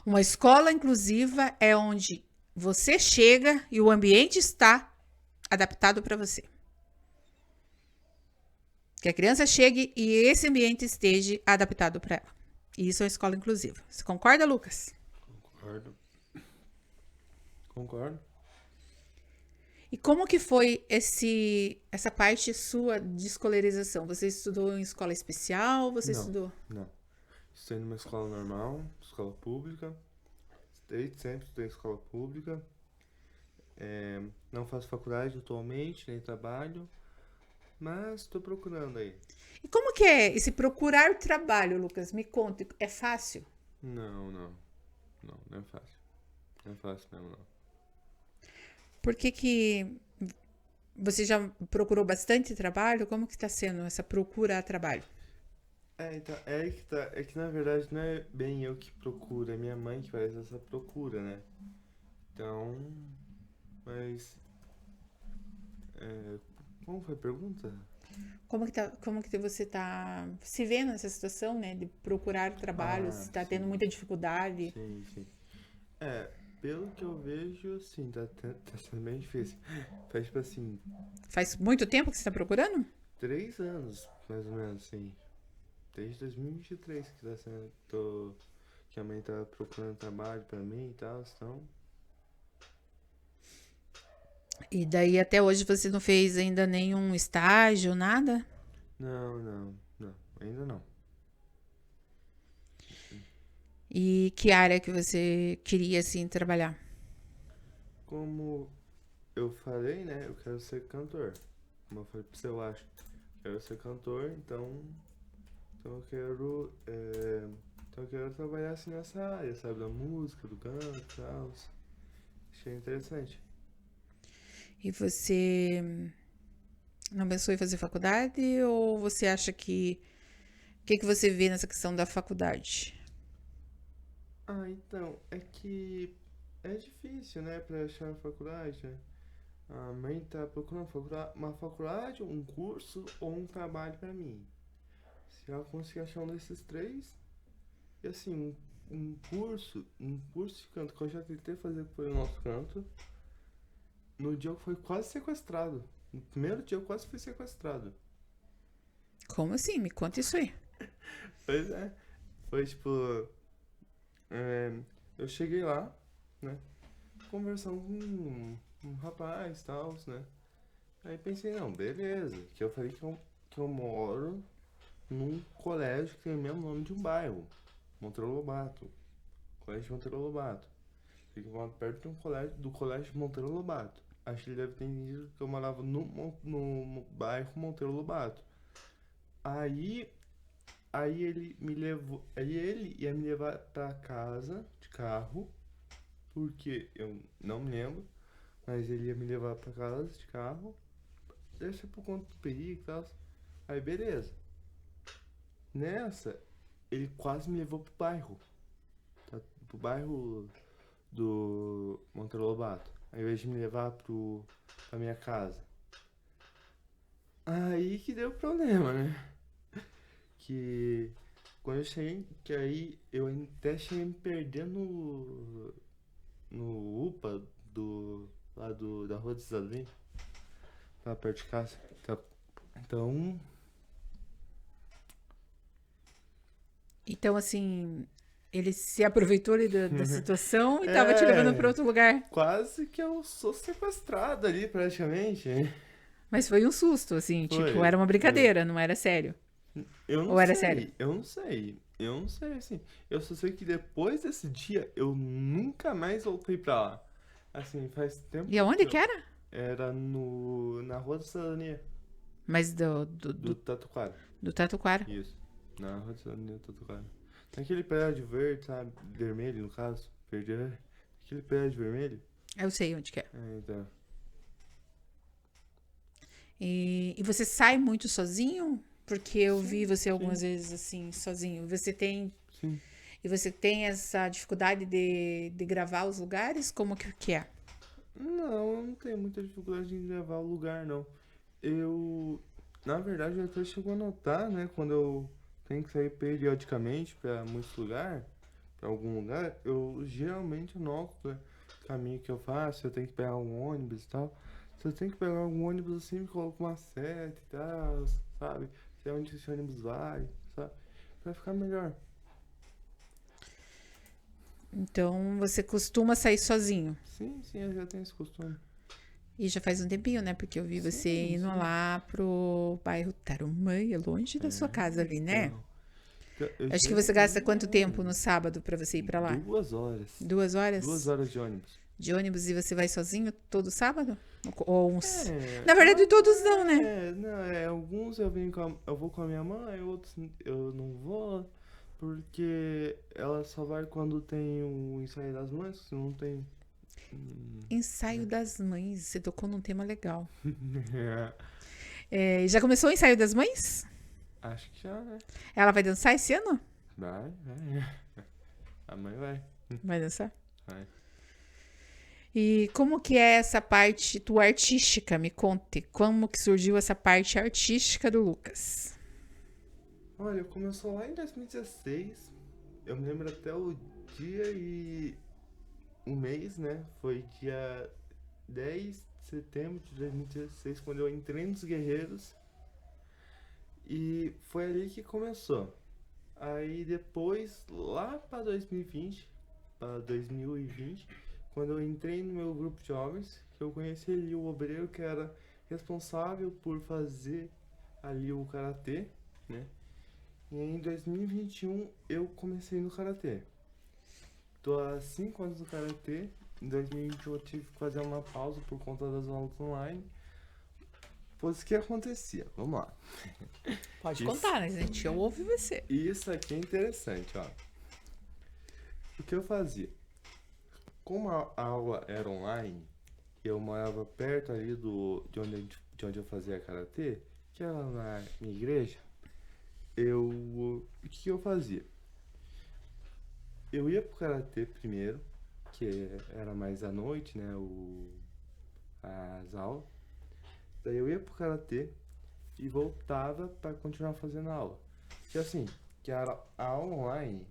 Speaker 3: Uma escola inclusiva é onde você chega e o ambiente está adaptado para você. Que a criança chegue e esse ambiente esteja adaptado para ela. E isso é uma escola inclusiva. Você concorda, Lucas?
Speaker 5: Concordo.
Speaker 3: E como que foi essa parte sua de escolarização? Você estudou em escola especial?
Speaker 5: Não. Estudei numa escola normal, escola pública. Desde sempre estudei em escola pública. Não faço faculdade atualmente, nem trabalho. Mas estou procurando aí.
Speaker 3: E como que é esse procurar trabalho, Lucas? Me conta, é fácil?
Speaker 5: Não é fácil. Não é fácil mesmo, não.
Speaker 3: Por que você já procurou bastante trabalho? Como que está sendo essa procura a trabalho?
Speaker 5: Então, é que na verdade não é bem eu que procuro, é minha mãe que faz essa procura, né? Então, mas... como foi a pergunta?
Speaker 3: Como que você está se vendo nessa situação, né? De procurar trabalho, se está tendo muita dificuldade?
Speaker 5: Sim. Pelo que eu vejo, sim, tá sendo bem difícil. Faz tipo assim,
Speaker 3: Faz muito tempo que você está procurando?
Speaker 5: 3 anos, mais ou menos, sim. Desde 2023 que tá sendo. Que a mãe tá procurando trabalho pra mim e tal, então.
Speaker 3: E daí até hoje você não fez ainda nenhum estágio, nada?
Speaker 5: Não, ainda não.
Speaker 3: E que área que você queria, assim, trabalhar?
Speaker 5: Como eu falei, né, eu quero ser cantor. Como eu falei pra você, eu acho. Quero ser cantor, então eu quero. Então eu quero trabalhar assim nessa área, sabe? Da música, do canto e tal. Achei interessante.
Speaker 3: E você não pensou em fazer faculdade ou você acha que... O que você vê nessa questão da faculdade?
Speaker 5: Então, é que é difícil, né, pra achar a faculdade, né? A mãe tá procurando uma faculdade, um curso ou um trabalho pra mim. Se ela conseguir achar um desses 3, e assim, um curso de canto que eu já tentei fazer foi o nosso canto. No dia eu fui quase sequestrado. No primeiro dia eu quase fui sequestrado.
Speaker 3: Como assim? Me conta isso aí.
Speaker 5: Pois é. Foi tipo... eu cheguei lá, né? Conversando com um rapaz e tal, né? Aí pensei, não, beleza. Que eu falei que eu moro num colégio que tem o mesmo nome de um bairro. Monteiro Lobato. Colégio Monteiro Lobato. Fica perto de do colégio Monteiro Lobato. Acho que ele deve ter entendido que eu morava no bairro Monteiro Lobato. Aí ele me levou. Aí ele ia me levar pra casa de carro. Porque eu não me lembro. Mas ele ia me levar pra casa de carro. Deixa por conta do perigo e tal. Aí beleza. Nessa, ele quase me levou pro bairro. Pro bairro do Monteiro Lobato. Ao invés de me levar pra minha casa. Aí que deu problema, né? Que quando eu cheguei, que aí eu até cheguei a me perder no UPA da Rua dos Alim, lá perto de casa. Então,
Speaker 3: Então, assim, ele se aproveitou ali da situação e tava te levando pra outro lugar.
Speaker 5: quase que eu sou sequestrado ali, praticamente.
Speaker 3: Mas foi um susto, assim,
Speaker 5: Foi,
Speaker 3: tipo, era uma brincadeira, não era sério.
Speaker 5: Eu não
Speaker 3: Ou era
Speaker 5: sei,
Speaker 3: sério?
Speaker 5: eu não sei, assim. Eu só sei que depois desse dia, eu nunca mais voltei pra lá. Assim, faz tempo
Speaker 3: E aonde que era?
Speaker 5: Era na Rua da Cidadania,
Speaker 3: Mas
Speaker 5: do Tatuquara.
Speaker 3: do Tatuquara.
Speaker 5: Isso, na Rua da Cidadania do Tatuquara. Naquele prédio verde, sabe? Vermelho, no caso. Verde é. Aquele prédio vermelho.
Speaker 3: Eu sei onde que é.
Speaker 5: Então.
Speaker 3: E você sai muito sozinho? Porque eu vi você algumas vezes assim, sozinho.
Speaker 5: Sim.
Speaker 3: E você tem essa dificuldade de gravar os lugares? Como que é?
Speaker 5: Não, eu não tenho muita dificuldade em gravar o lugar, não. Na verdade, eu até chego a notar, né? Quando eu tenho que sair periodicamente pra muitos lugares, pra algum lugar, eu geralmente anoto, né, o caminho que eu faço, eu tenho que pegar um ônibus e tal. Se eu tenho que pegar algum ônibus assim, me coloco uma seta e tal, sabe? Sei onde esse ônibus vai, sabe? Pra ficar melhor.
Speaker 3: Então você costuma sair sozinho.
Speaker 5: Sim, eu já tenho esse costume.
Speaker 3: E já faz um tempinho, né? Porque eu vi você indo
Speaker 5: sim.
Speaker 3: lá pro bairro Tarumã, é longe da sua casa ali, né?
Speaker 5: Então, eu
Speaker 3: Acho que
Speaker 5: chego
Speaker 3: você gasta
Speaker 5: ali,
Speaker 3: quanto tempo no sábado pra você ir pra lá?
Speaker 5: 2 horas.
Speaker 3: 2 horas?
Speaker 5: 2 horas de ônibus.
Speaker 3: De ônibus e você vai sozinho todo sábado? Ou uns...
Speaker 5: É,
Speaker 3: Na verdade, todos não, né?
Speaker 5: Alguns eu vou com a minha mãe, outros eu não vou, porque ela só vai quando tem o ensaio das mães, se não tem.
Speaker 3: Ensaio das mães. Você tocou num tema legal. Já começou o ensaio das mães?
Speaker 5: Acho que já, né?
Speaker 3: Ela vai dançar esse ano?
Speaker 5: Vai. A mãe vai.
Speaker 3: Vai dançar?
Speaker 5: Vai.
Speaker 3: E como que é essa parte tua artística? Me conte. Como que surgiu essa parte artística do Lucas?
Speaker 5: Olha, começou lá em 2016. Eu me lembro até o dia e o mês, né? Foi dia 10 de setembro de 2016, quando eu entrei nos Guerreiros. E foi ali que começou. Aí depois, lá para 2020, quando eu entrei no meu grupo de jovens, que eu conheci ali o obreiro que era responsável por fazer ali o karatê, né? E em 2021 eu comecei no karatê. Tô há 5 anos no karatê. Em 2021 eu tive que fazer uma pausa por conta das aulas online. Pois o que acontecia? Vamos lá.
Speaker 3: Pode
Speaker 5: Isso.
Speaker 3: contar, né, gente? Eu ouvi você.
Speaker 5: Isso aqui é interessante, ó. O que eu fazia? Como a aula era online, eu morava perto ali de onde eu fazia karatê, que era na minha igreja. O que eu fazia? Eu ia pro karatê primeiro, que era mais à noite, né? As aulas. Daí eu ia pro karatê e voltava para continuar fazendo a aula. Que assim, a aula online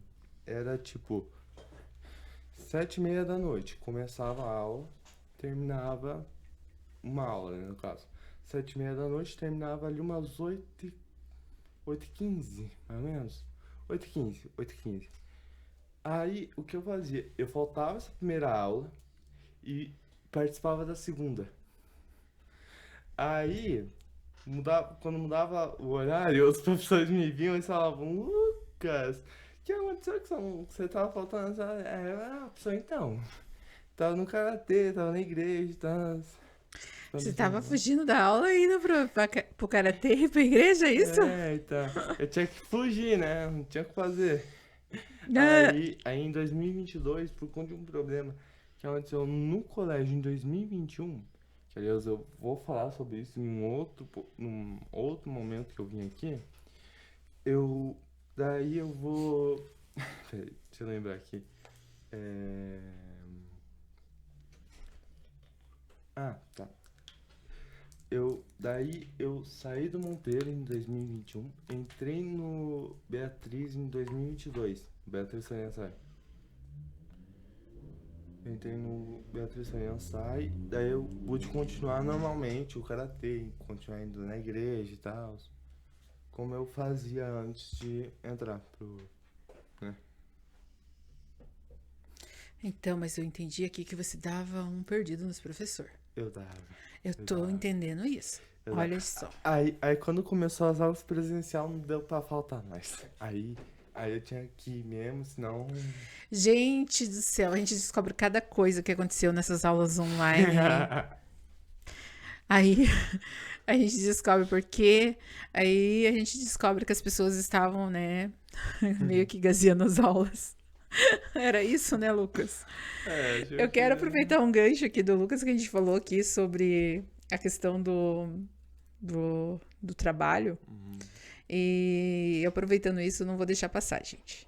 Speaker 5: era tipo 7h30 da noite. Começava a aula, terminava uma aula, né, no caso. 7h30 da noite, terminava ali umas 8h15, mais ou menos. 8h15. Aí, o que eu fazia? Eu faltava essa primeira aula e participava da segunda. Aí, quando mudava o horário, os professores me viam e falavam: Lucas, o que aconteceu que você tava faltando? Professor, então, tava no karatê, tava na igreja, tava...
Speaker 3: Você tava fugindo da aula e indo pro karatê e pra igreja, é isso?
Speaker 5: Então, eu tinha que fugir, né? Não tinha o que fazer. Aí em 2022, por conta de um problema que aconteceu no colégio em 2021, que aliás eu vou falar sobre isso num outro momento que eu vim aqui, daí eu vou... Peraí, deixa eu lembrar aqui. Tá. Daí eu saí do Monteiro em 2021, entrei no Beatriz em 2022. Beatriz Soriansai. Eu entrei no Beatriz Soriansai, daí eu pude continuar normalmente o karatê, continuar indo na igreja e tal, como eu fazia antes de entrar pro, né?
Speaker 3: Então, mas eu entendi aqui que você dava um perdido nos professores.
Speaker 5: Eu dava.
Speaker 3: Eu tô entendendo isso.
Speaker 5: Eu
Speaker 3: Olha
Speaker 5: dava.
Speaker 3: só.
Speaker 5: Aí quando começou as aulas presencial não deu pra faltar mais. Aí eu tinha que ir mesmo, senão...
Speaker 3: Gente do céu, a gente descobre cada coisa que aconteceu nessas aulas online. Aí a gente descobre por quê. Aí a gente descobre que as pessoas estavam, né, meio que gazeando as aulas. Era isso, né, Lucas? Eu quero aproveitar um gancho aqui do Lucas que a gente falou aqui sobre a questão do trabalho. E aproveitando isso, eu não vou deixar passar, gente.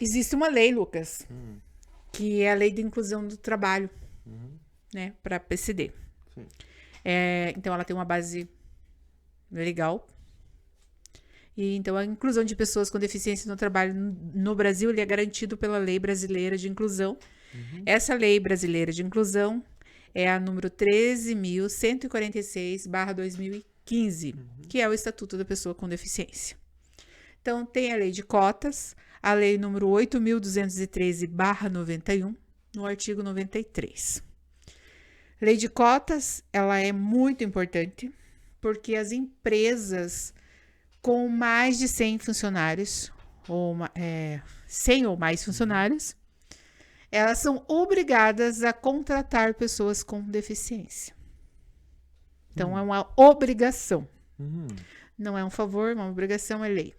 Speaker 3: Existe uma lei, Lucas, que é a Lei de Inclusão do Trabalho, né, para PCD.
Speaker 5: Sim.
Speaker 3: Então, ela tem uma base legal. E, então, a inclusão de pessoas com deficiência no trabalho no Brasil ele é garantido pela Lei Brasileira de Inclusão. Essa Lei Brasileira de Inclusão é a número 13.146/2015, que é o Estatuto da Pessoa com Deficiência. Então, tem a Lei de Cotas, a Lei número 8.213/91, no artigo 93. Lei de cotas, ela é muito importante, porque as empresas com mais de 100 funcionários, 100 ou mais funcionários, elas são obrigadas a contratar pessoas com deficiência. Então, é uma obrigação. Não é um favor, é uma obrigação, é lei.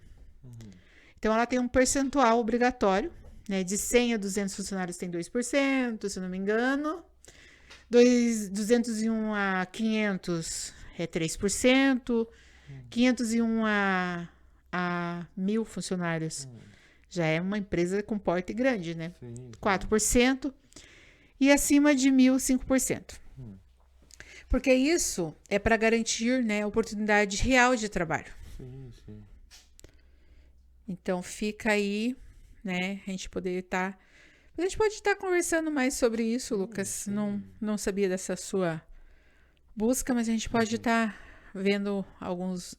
Speaker 3: Então, ela tem um percentual obrigatório, né? De 100 a 200 funcionários tem 2%, se eu não me engano. 201 a 500 é 3%. 501 a 1.000 funcionários já é uma empresa com porte grande, né?
Speaker 5: Sim.
Speaker 3: 4%. E acima de 1.000, 5%. Porque isso é para garantir, né, oportunidade real de trabalho.
Speaker 5: Sim.
Speaker 3: Então fica aí, né, a gente pode estar conversando mais sobre isso, Lucas. Não sabia dessa sua busca, mas a gente pode estar vendo alguns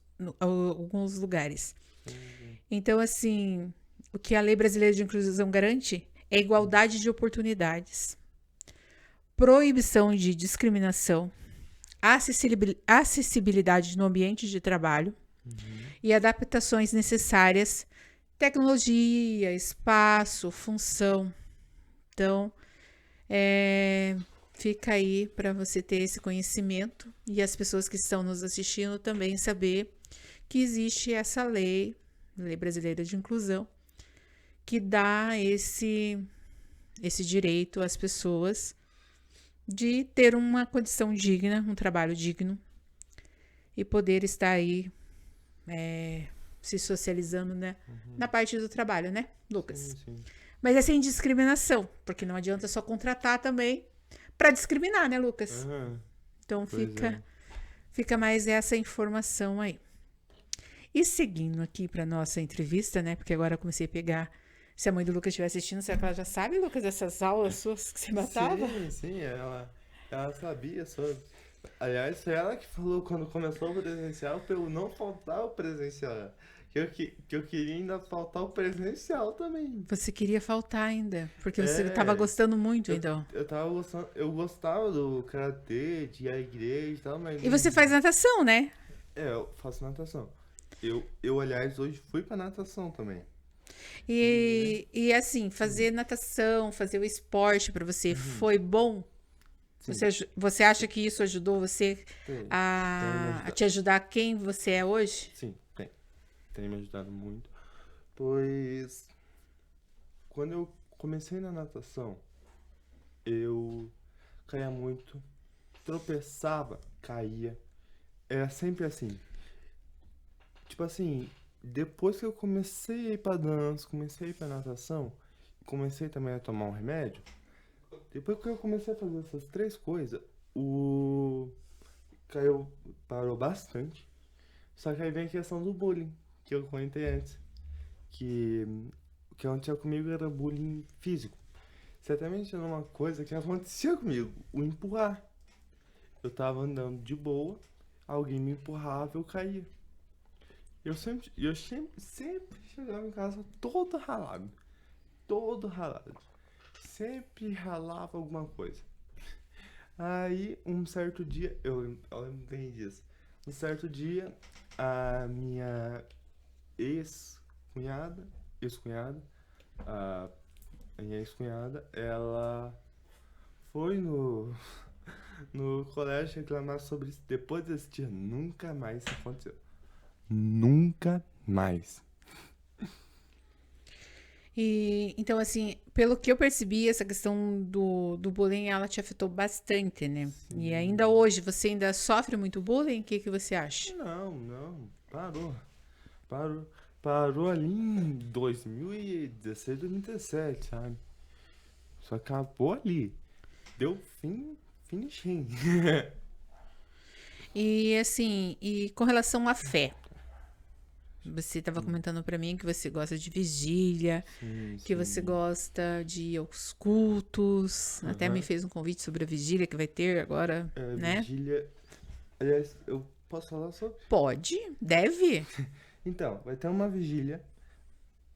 Speaker 3: lugares. Então, assim, o que a Lei Brasileira de Inclusão garante é igualdade de oportunidades, proibição de discriminação, acessibilidade no ambiente de trabalho e adaptações necessárias, tecnologia, espaço, função. Então, fica aí para você ter esse conhecimento e as pessoas que estão nos assistindo também saber que existe essa lei brasileira de inclusão, que dá esse direito às pessoas de ter uma condição digna, um trabalho digno e poder estar aí se socializando, né, na parte do trabalho, né, Lucas?
Speaker 5: Sim.
Speaker 3: Mas é sem discriminação, porque não adianta só contratar também para discriminar, né, Lucas? Então fica mais essa informação aí. E seguindo aqui para nossa entrevista, né, porque agora eu comecei a pegar. Se a mãe do Lucas estiver assistindo, será que ela já sabe, Lucas, dessas aulas suas que você matava?
Speaker 5: Sim, ela sabia sobre. Aliás, foi ela que falou quando começou o presencial pra eu não faltar o presencial. Que eu queria ainda faltar o presencial também.
Speaker 3: Você queria faltar ainda, porque você estava gostando muito, então.
Speaker 5: Eu gostava do karatê, de ir à igreja e tal, mas...
Speaker 3: E você faz natação, né?
Speaker 5: Eu faço natação. Eu, aliás, hoje fui pra natação também.
Speaker 3: E assim, fazer natação, fazer o esporte pra você foi bom? Você acha que isso ajudou você a te ajudar quem você é hoje?
Speaker 5: Sim, tem me ajudado muito. Pois quando eu comecei na natação, eu caía muito, tropeçava, caía. Era sempre assim. Tipo assim, depois que eu comecei a ir pra dança, comecei a ir pra natação, comecei também a tomar um remédio. Depois que eu comecei a fazer essas três coisas, caiu, parou bastante. Só que aí vem a questão do bullying, que eu comentei antes. Que o que acontecia comigo era bullying físico. Você até mencionou uma coisa que acontecia comigo, o empurrar. Eu tava andando de boa, alguém me empurrava, eu caía. Eu sempre chegava em casa todo ralado. Todo ralado. Sempre ralava alguma coisa. Aí, um certo dia, eu lembrei disso. Um certo dia, a minha ex-cunhada, a minha ex-cunhada, ela foi no colégio reclamar sobre isso. Depois desse dia, nunca mais isso aconteceu. Nunca mais.
Speaker 3: E então, assim, pelo que eu percebi, essa questão do bullying, ela te afetou bastante, né? E ainda hoje, você ainda sofre muito bullying? O que que você acha?
Speaker 5: Não, parou ali em 2016, 2017, sabe? Só acabou ali. Deu finishing.
Speaker 3: E assim, e com relação à fé, você estava comentando pra mim que você gosta de vigília, que você gosta de ir aos cultos, até me fez um convite sobre a vigília que vai ter agora, né?
Speaker 5: Vigília. Aliás, eu posso falar sobre?
Speaker 3: Pode, deve.
Speaker 5: Então, vai ter uma vigília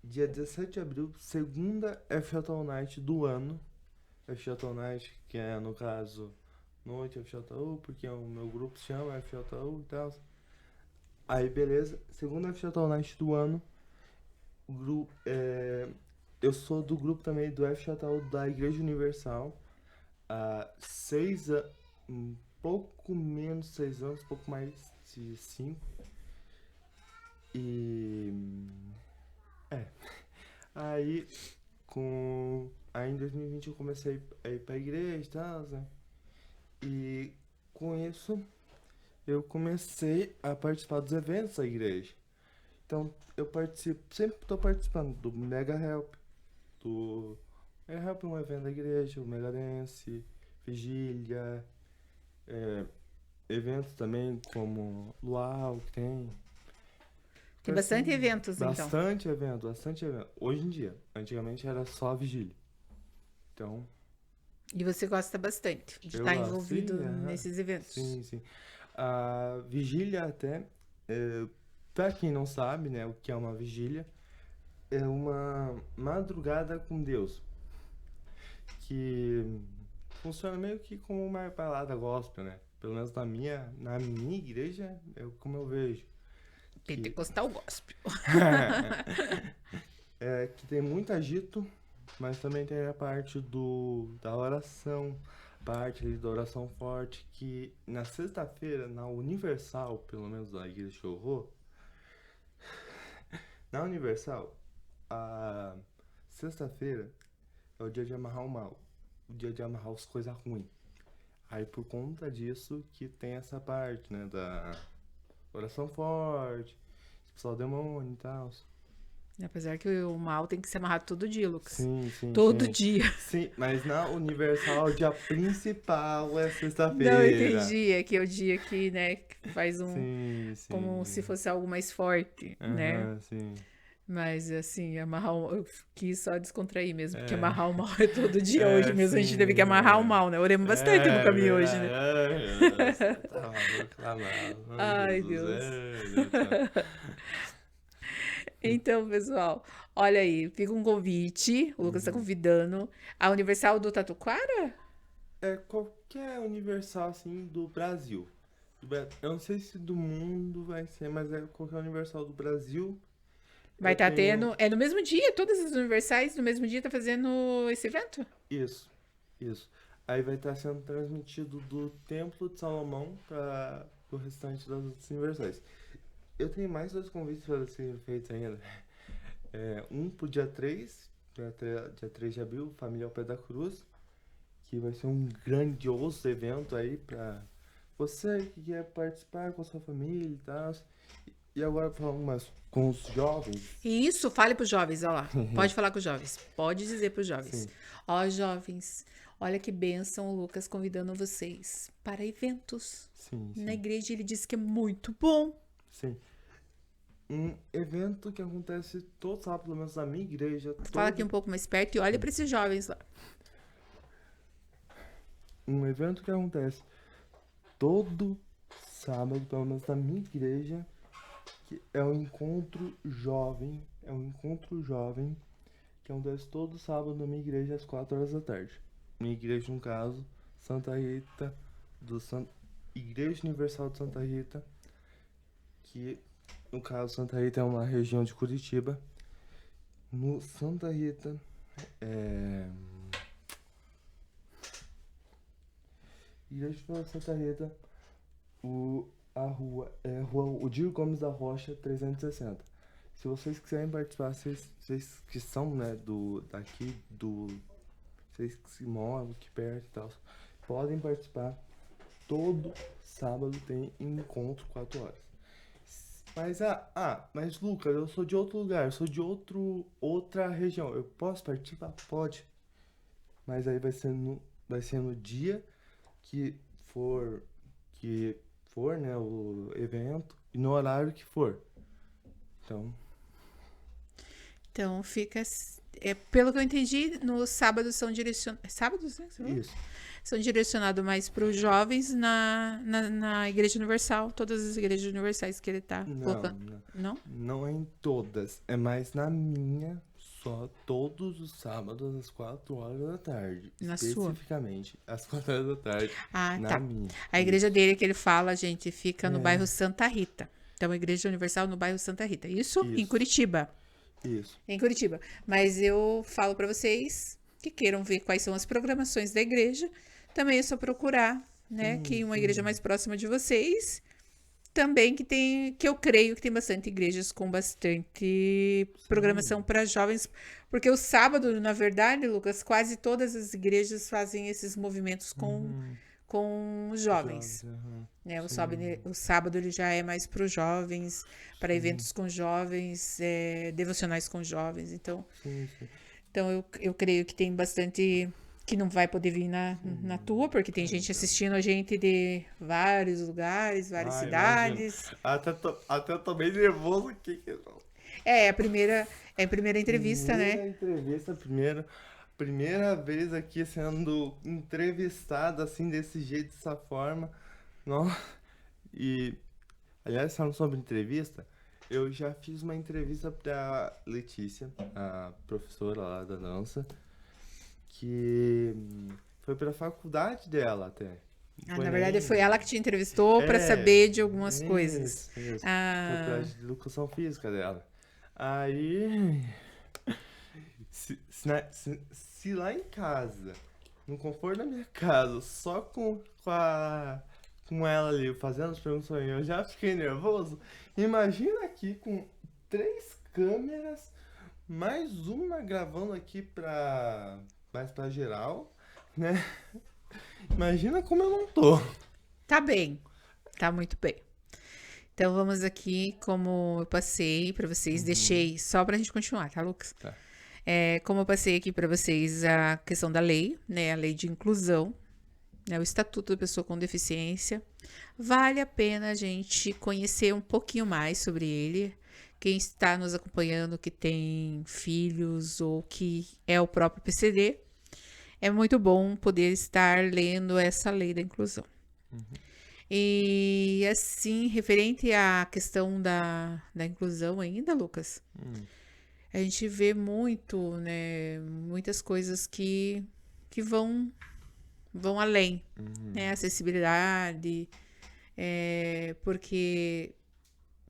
Speaker 5: dia 17 de abril, segunda FJ Night do ano. FJ Night, que é, no caso, noite FJU, porque o meu grupo se chama FJU e tal. Aí, beleza. Segunda FJ Night do ano. O grupo, eu sou do grupo também do FJU da Igreja Universal. Há um pouco menos de 6 anos, pouco mais de 5. E... Aí, aí em 2020 eu comecei a ir pra igreja e tal, né? E com isso eu comecei a participar dos eventos da igreja. Então eu sempre tô participando do Mega Help. Mega Help é um evento da igreja, o Mega Dance, Vigília, eventos também como Luau, que tem.
Speaker 3: Tem bastante eventos, então.
Speaker 5: Bastante evento. Hoje em dia. Antigamente era só vigília. Então...
Speaker 3: E você gosta bastante de
Speaker 5: eu
Speaker 3: estar
Speaker 5: gosto,
Speaker 3: envolvido
Speaker 5: sim,
Speaker 3: nesses eventos.
Speaker 5: Sim. A vigília até... pra quem não sabe, né, o que é uma vigília, é uma madrugada com Deus. Que funciona meio que como uma balada gospel, né? Pelo menos na minha igreja, como eu vejo.
Speaker 3: Pentecostal gospel.
Speaker 5: Que tem muito agito, mas também tem a parte da oração, parte ali da oração forte, que na sexta-feira, na Universal, pelo menos da igreja que eu vou, na Universal, a sexta-feira é o dia de amarrar o mal, o dia de amarrar as coisas ruins. Aí por conta disso que tem essa parte, né, da oração forte, expulsar o demônio e tal.
Speaker 3: Apesar que o mal tem que ser amarrado todo dia, Lucas.
Speaker 5: Sim.
Speaker 3: Todo dia.
Speaker 5: Sim, mas na Universal o dia principal é sexta-feira.
Speaker 3: Não, entendi. É que é o dia que, né, que faz
Speaker 5: Sim.
Speaker 3: como se fosse algo mais forte, né?
Speaker 5: Sim.
Speaker 3: Mas, assim, eu quis só descontrair mesmo, porque amarrar o mal é todo dia hoje mesmo. A gente teve que amarrar o mal, né? Oremos bastante no caminho hoje, né?
Speaker 5: Tá maluco, lá,
Speaker 3: Ai, Deus. Então, pessoal, olha aí, fica um convite, o Lucas tá convidando. A Universal do Tatuquara?
Speaker 5: É qualquer Universal, assim, do Brasil. Eu não sei se do mundo vai ser, mas é qualquer Universal do Brasil.
Speaker 3: Vai estar tendo. É no mesmo dia? Todas as Universais no mesmo dia tá fazendo esse evento?
Speaker 5: Isso. Aí vai estar sendo transmitido do Templo de Salomão para o restante das outras Universais. Eu tenho mais 2 convites para serem feitos ainda. Um pro dia 3 de abril, Família ao Pé da Cruz, que vai ser um grandioso evento aí para você que quer participar com a sua família e tal. E agora falando mais com os jovens.
Speaker 3: E isso, fale para os jovens, olha lá. Pode falar com os jovens. Pode dizer para os jovens.
Speaker 5: Sim.
Speaker 3: Ó, jovens, olha que bênção o Lucas convidando vocês para eventos.
Speaker 5: Sim,
Speaker 3: Na
Speaker 5: sim.
Speaker 3: igreja ele disse que é muito bom.
Speaker 5: Sim. Um evento que acontece todo sábado, pelo menos na minha igreja.
Speaker 3: Fala aqui um pouco mais perto e olha para esses jovens lá.
Speaker 5: Um evento que acontece todo sábado, pelo menos na minha igreja, que é um encontro jovem. É um encontro jovem que acontece todo sábado na minha igreja às 4 horas da tarde. Minha igreja, no caso, Santa Rita, Igreja Universal de Santa Rita, que no caso Santa Rita é uma região de Curitiba. No Santa Rita, Igreja de Santa Rita, a rua é a rua Odir Gomes da Rocha 360. Se vocês quiserem participar, vocês que são, né, vocês que moram aqui perto e tal, podem participar. Todo sábado tem encontro 4 horas. Mas Lucas, eu sou de outro lugar, eu sou de outra região. Eu posso participar? Pode. Mas aí vai ser no dia que for, né, o evento e no horário que for.
Speaker 3: Então fica. Pelo que eu entendi, nos sábados são direcionados. Sábados, né? Você falou?
Speaker 5: Isso.
Speaker 3: São direcionados mais para os jovens na Igreja Universal, todas as igrejas universais que ele está colocando. Não?
Speaker 5: Não é em todas. É mais na minha, só todos os sábados às 4 horas da tarde.
Speaker 3: Na sua?
Speaker 5: Especificamente, às 4 horas da tarde.
Speaker 3: Ah,
Speaker 5: na
Speaker 3: tá.
Speaker 5: minha.
Speaker 3: A igreja dele que ele fala, gente, fica no bairro Santa Rita. Então, a Igreja Universal no bairro Santa Rita. Isso. Em Curitiba.
Speaker 5: Isso.
Speaker 3: Em Curitiba. Mas eu falo para vocês que queiram ver quais são as programações da igreja. Também é só procurar, né? Que uma igreja mais próxima de vocês. Também que eu creio que tem bastante igrejas com bastante programação para jovens. Porque o sábado, na verdade, Lucas, quase todas as igrejas fazem esses movimentos com os jovens. Né? O sábado ele já é mais para os jovens, para eventos com jovens, devocionais com jovens. Então, eu creio que tem bastante que não vai poder vir na tua, porque tem gente assistindo a gente de vários lugares, várias cidades.
Speaker 5: Até tô bem nervoso aqui.
Speaker 3: É a primeira entrevista, né?
Speaker 5: Primeira vez aqui sendo entrevistado assim, desse jeito, dessa forma. E, aliás, falando sobre entrevista, eu já fiz uma entrevista pra Letícia, a professora lá da dança, que foi pra faculdade dela até.
Speaker 3: Na verdade, foi ela que te entrevistou para saber de algumas coisas.
Speaker 5: Isso. Foi pra educação física dela. Aí, se lá em casa, no conforto da minha casa, só com ela ali fazendo as perguntas pra mim, eu já fiquei nervoso. Imagina aqui com 3 câmeras, mais uma gravando aqui mais pra geral, né? Imagina como eu não tô.
Speaker 3: Tá bem, tá muito bem. Então vamos aqui, como eu passei para vocês, deixei só pra gente continuar, tá, Lucas?
Speaker 5: Tá.
Speaker 3: Como eu passei aqui para vocês a questão da lei, né, a lei de inclusão, né, o Estatuto da Pessoa com Deficiência, vale a pena a gente conhecer um pouquinho mais sobre ele. Quem está nos acompanhando, que tem filhos ou que é o próprio PCD, é muito bom poder estar lendo essa lei da inclusão. E assim, referente à questão da inclusão ainda, Lucas, a gente vê muito, né, muitas coisas que vão além, né, acessibilidade, porque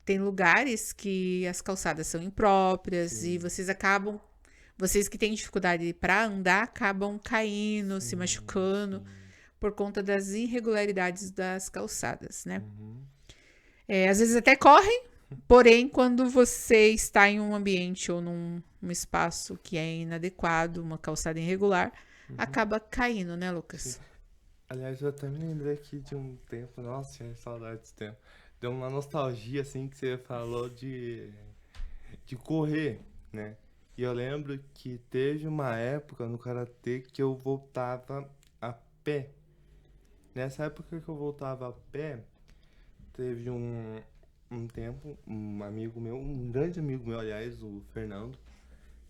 Speaker 3: tem lugares que as calçadas são impróprias e vocês que têm dificuldade para andar, acabam caindo, se machucando por conta das irregularidades das calçadas, né? Às vezes até correm, porém, quando você está em um ambiente ou num espaço que é inadequado, uma calçada irregular, acaba caindo, né, Lucas?
Speaker 5: Aliás, eu até me lembrei aqui de um tempo, nossa, tinha saudade desse tempo. deu uma nostalgia, assim, que você falou de correr, né? E eu lembro que teve uma época no karatê que eu voltava a pé. Nessa época que eu voltava a pé, teve um tempo, um amigo meu, um grande amigo meu, aliás, o Fernando,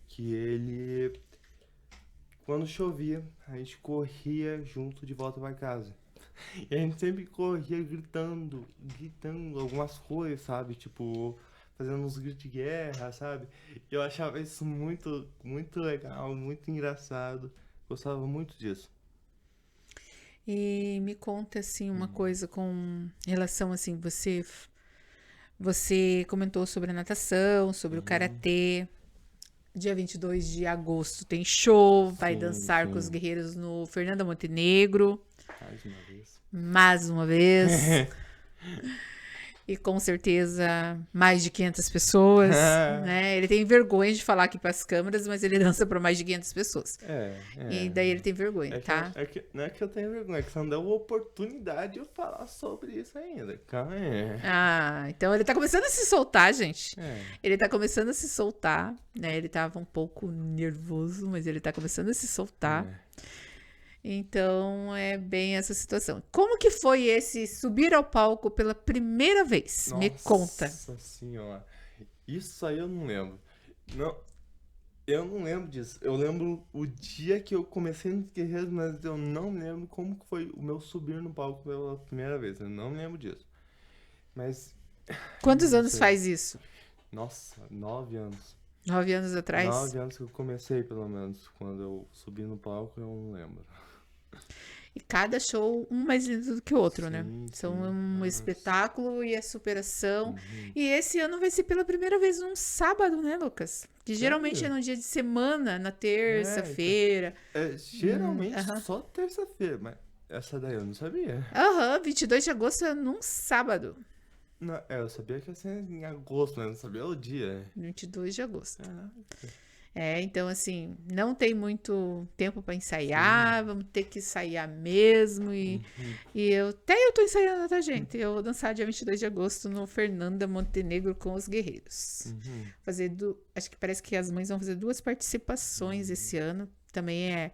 Speaker 5: que ele, quando chovia, a gente corria junto de volta pra casa. E a gente sempre corria gritando algumas coisas, sabe? Tipo, fazendo uns gritos de guerra, sabe? E eu achava isso muito, muito legal, muito engraçado. Gostava muito disso.
Speaker 3: E me conta, assim, uma coisa com relação, assim, você comentou sobre a natação, sobre o karatê. Dia 22 de agosto tem show, vai
Speaker 5: Sim,
Speaker 3: dançar com os
Speaker 5: sim.
Speaker 3: guerreiros no Fernanda Montenegro,
Speaker 5: Mais uma vez.
Speaker 3: mais uma vez. E com certeza mais de 500 pessoas, né? Ele tem vergonha de falar aqui para as câmeras, mas ele dança para mais de 500 pessoas. E daí ele tem vergonha, tá?
Speaker 5: Não é que eu tenho vergonha, é que você não deu a oportunidade de eu falar sobre isso ainda. Calma aí.
Speaker 3: Ah, então ele tá começando a se soltar, gente.
Speaker 5: É.
Speaker 3: Ele tá começando a se soltar, né? Ele tava um pouco nervoso, mas ele tá começando a se soltar. Então, é bem essa situação. Como que foi esse subir ao palco pela primeira vez? Me conta.
Speaker 5: Nossa senhora. Isso aí eu não lembro. Não, eu não lembro disso. Eu lembro o dia que eu comecei nos Guerreiros, mas eu não lembro como que foi o meu subir no palco pela primeira vez. Eu não lembro disso. Mas,
Speaker 3: Quantos
Speaker 5: não
Speaker 3: anos
Speaker 5: sei.
Speaker 3: faz isso?
Speaker 5: Nossa, 9 anos.
Speaker 3: 9 anos atrás?
Speaker 5: 9 anos que eu comecei, pelo menos. Quando eu subi no palco, eu não lembro.
Speaker 3: E cada show um mais lindo do que o outro, né?
Speaker 5: Sim,
Speaker 3: São
Speaker 5: sim.
Speaker 3: um
Speaker 5: Nossa.
Speaker 3: espetáculo e a superação.
Speaker 5: Uhum.
Speaker 3: E esse ano vai ser pela primeira vez num sábado, né, Lucas? Que geralmente é
Speaker 5: Sério?
Speaker 3: no dia de semana, na terça-feira.
Speaker 5: Geralmente
Speaker 3: aham.
Speaker 5: só terça-feira, mas essa daí eu não sabia.
Speaker 3: Aham, 22 de agosto é num sábado.
Speaker 5: Não, eu sabia que ia ser em agosto, mas não sabia o dia.
Speaker 3: 22 de agosto.
Speaker 5: Caraca.
Speaker 3: Então, assim, não tem muito tempo pra ensaiar, vamos ter que ensaiar mesmo. E eu tô ensaiando, tá, gente? Eu vou dançar dia 22 de agosto no Fernanda Montenegro com os Guerreiros. Acho que parece que as mães vão fazer 2 participações esse ano. Também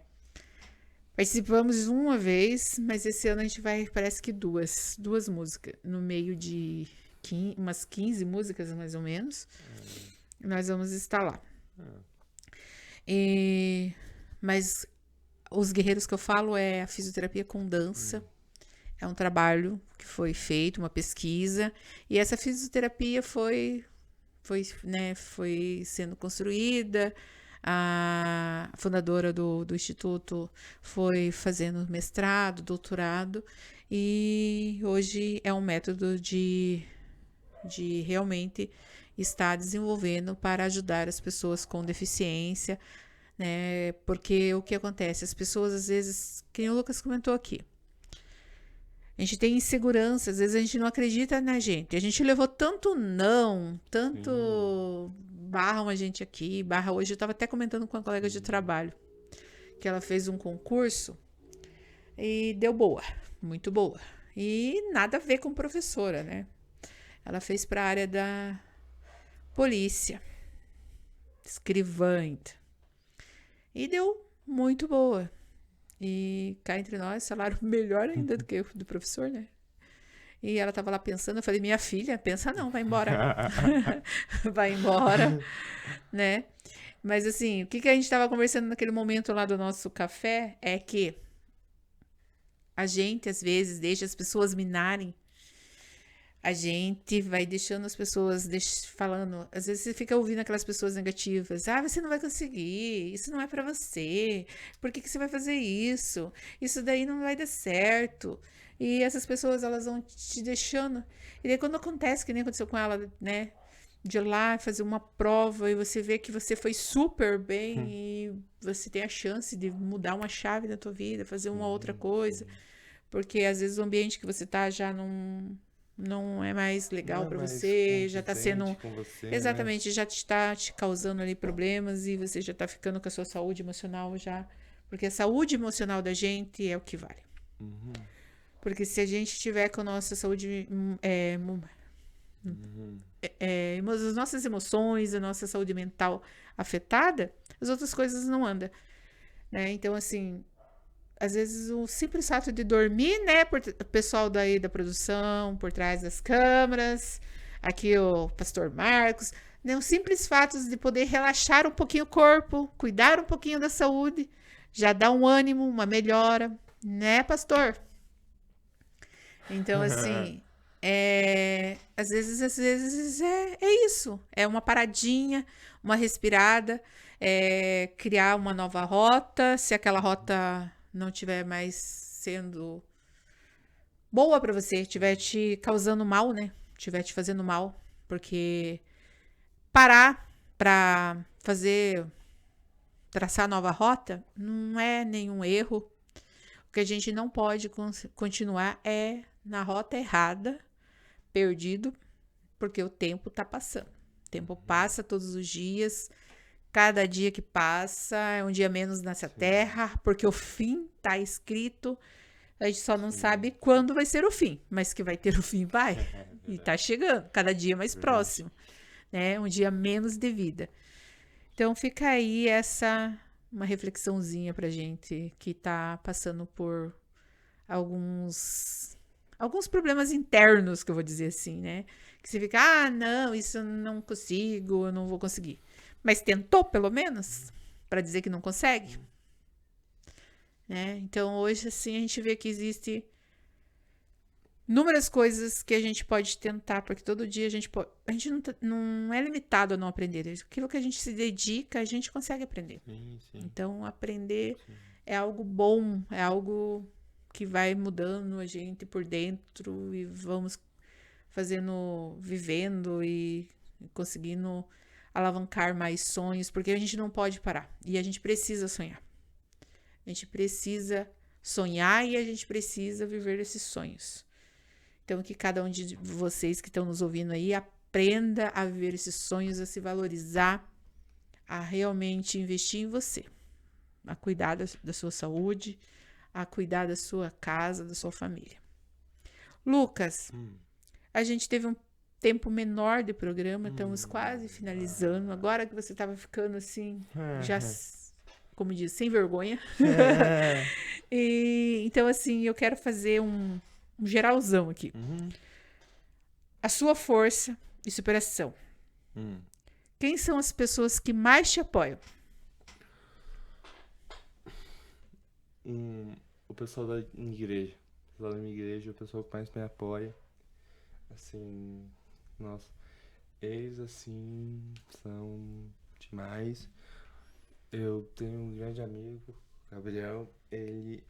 Speaker 3: participamos uma vez, mas esse ano a gente vai, parece que duas músicas, no meio de umas 15 músicas, mais ou menos. Nós vamos estar lá. Mas os guerreiros que eu falo é a fisioterapia com dança. É um trabalho que foi feito, uma pesquisa. E essa fisioterapia foi sendo construída. A fundadora do Instituto foi fazendo mestrado, doutorado. E hoje é um método de realmente estar desenvolvendo para ajudar as pessoas com deficiência, né? Porque o que acontece? As pessoas, às vezes, que o Lucas comentou aqui, a gente tem insegurança, às vezes a gente não acredita na gente. A gente levou tanto não, tanto barram a gente aqui, hoje eu estava até comentando com uma colega de trabalho, que ela fez um concurso e deu boa, muito boa. E nada a ver com professora, né? Ela fez para a área da polícia, escrivã, e deu muito boa. E cá entre nós, salário melhor ainda do que o do professor, né? E ela tava lá pensando, eu falei, minha filha, pensa não, vai embora. Vai embora, né? Mas assim, o que a gente tava conversando naquele momento lá do nosso café é que a gente, às vezes, deixa as pessoas minarem. A gente vai deixando as pessoas falando. Às vezes você fica ouvindo aquelas pessoas negativas. Ah, você não vai conseguir. Isso não é pra você. Por que você vai fazer isso? Isso daí não vai dar certo. E essas pessoas, elas vão te deixando. E daí quando acontece, que nem aconteceu com ela, né? De ir lá fazer uma prova e você vê que você foi super bem e você tem a chance de mudar uma chave da tua vida, fazer uma outra coisa. Porque às vezes o ambiente que você tá já não é mais legal para você, já tá sendo
Speaker 5: com você,
Speaker 3: exatamente, já está te causando ali problemas e você já tá ficando com a sua saúde emocional já, porque a saúde emocional da gente é o que vale. Porque se a gente tiver com a nossa saúde As nossas emoções, a nossa saúde mental afetada, as outras coisas não andam, né? Então, assim, às vezes o simples fato de dormir, né? O pessoal daí da produção, por trás das câmeras, aqui o pastor Marcos, né? O simples fato de poder relaxar um pouquinho o corpo, cuidar um pouquinho da saúde, já dá um ânimo, uma melhora, né, pastor? Então, assim, às vezes é isso. É uma paradinha, uma respirada, criar uma nova rota. Se aquela rota não estiver mais sendo boa para você, estiver te causando mal, né? Estiver te fazendo mal. Porque parar para traçar nova rota não é nenhum erro. O que a gente não pode continuar é na rota errada, perdido, porque o tempo tá passando. O tempo passa todos os dias, cada dia que passa é um dia menos nessa terra, porque o fim tá escrito, a gente só não sabe quando vai ser o fim, mas que vai ter o fim, vai. E tá chegando, cada dia mais próximo, né? Um dia menos de vida. Então fica aí uma reflexãozinha pra gente que tá passando por alguns problemas internos, que eu vou dizer assim, né? Que você fica, não, isso eu não consigo, eu não vou conseguir. Mas tentou, pelo menos, para dizer que não consegue? Né? Então, hoje, assim, a gente vê que existe inúmeras coisas que a gente pode tentar, porque todo dia a gente não é limitado a não aprender. Aquilo que a gente se dedica, a gente consegue aprender.
Speaker 5: Sim.
Speaker 3: Então, aprender é algo bom, é algo que vai mudando a gente por dentro e vamos vivendo e conseguindo alavancar mais sonhos, porque a gente não pode parar e a gente precisa sonhar. A gente precisa sonhar e a gente precisa viver esses sonhos. Então, que cada um de vocês que estão nos ouvindo aí aprenda a viver esses sonhos, a se valorizar, a realmente investir em você, a cuidar da sua saúde, a cuidar da sua casa, da sua família. Lucas, a gente teve um tempo menor de programa, estamos quase finalizando. Agora que você estava ficando assim, já, como diz, sem vergonha. Então, assim, eu quero fazer um geralzão aqui. A sua força e superação. Quem são as pessoas que mais te apoiam?
Speaker 5: O pessoal da minha igreja. O pessoal da minha igreja é o pessoal que mais me apoia. Assim, nossa, eles, assim, são demais. Eu tenho um grande amigo, Gabriel, ele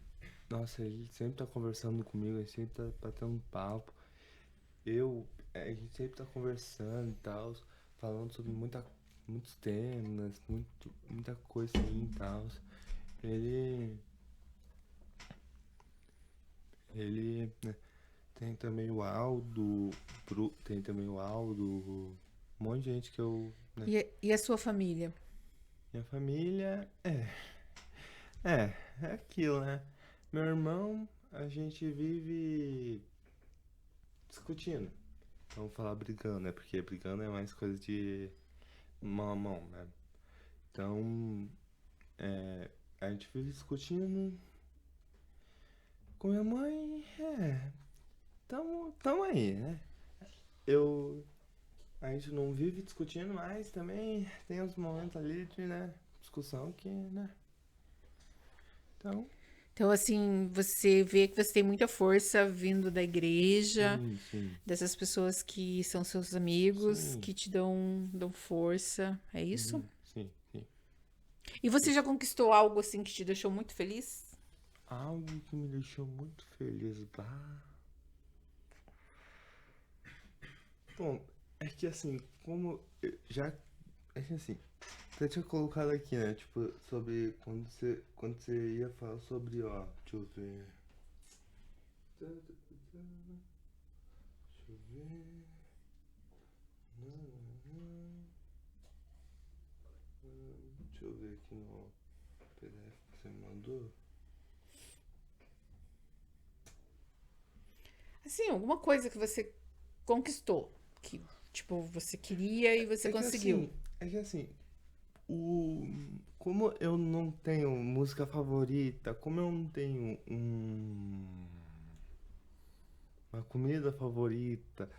Speaker 5: sempre tá conversando comigo, ele sempre tá batendo um papo. A gente sempre tá conversando e tal, falando sobre muitos temas, muita coisa assim e tal. Ele, né, tem também o Aldo, um monte de gente que eu... Né?
Speaker 3: E a sua família?
Speaker 5: Minha família é aquilo, né? Meu irmão, a gente vive discutindo. Vamos falar brigando, né? Porque brigando é mais coisa de mão a mão, né? Então, a gente vive discutindo. Com minha mãe, tamo aí, né? A gente não vive discutindo, mas também tem uns momentos ali de, né, discussão que, né?
Speaker 3: Então, assim, você vê que você tem muita força vindo da igreja,
Speaker 5: Sim.
Speaker 3: dessas pessoas que são seus amigos,
Speaker 5: Sim.
Speaker 3: que te dão força, é isso?
Speaker 5: Sim.
Speaker 3: E você já conquistou algo, assim, que te deixou muito feliz?
Speaker 5: Algo que me deixou muito feliz, Bom, é que assim, como eu já... É que assim, eu tinha colocado aqui, né, tipo, sobre quando você ia falar sobre, ó, deixa eu ver... Deixa eu ver aqui no PDF que você me mandou.
Speaker 3: Assim, alguma coisa que você conquistou, Que, tipo, você queria e você conseguiu.
Speaker 5: Como eu não tenho música favorita, como eu não tenho uma comida favorita,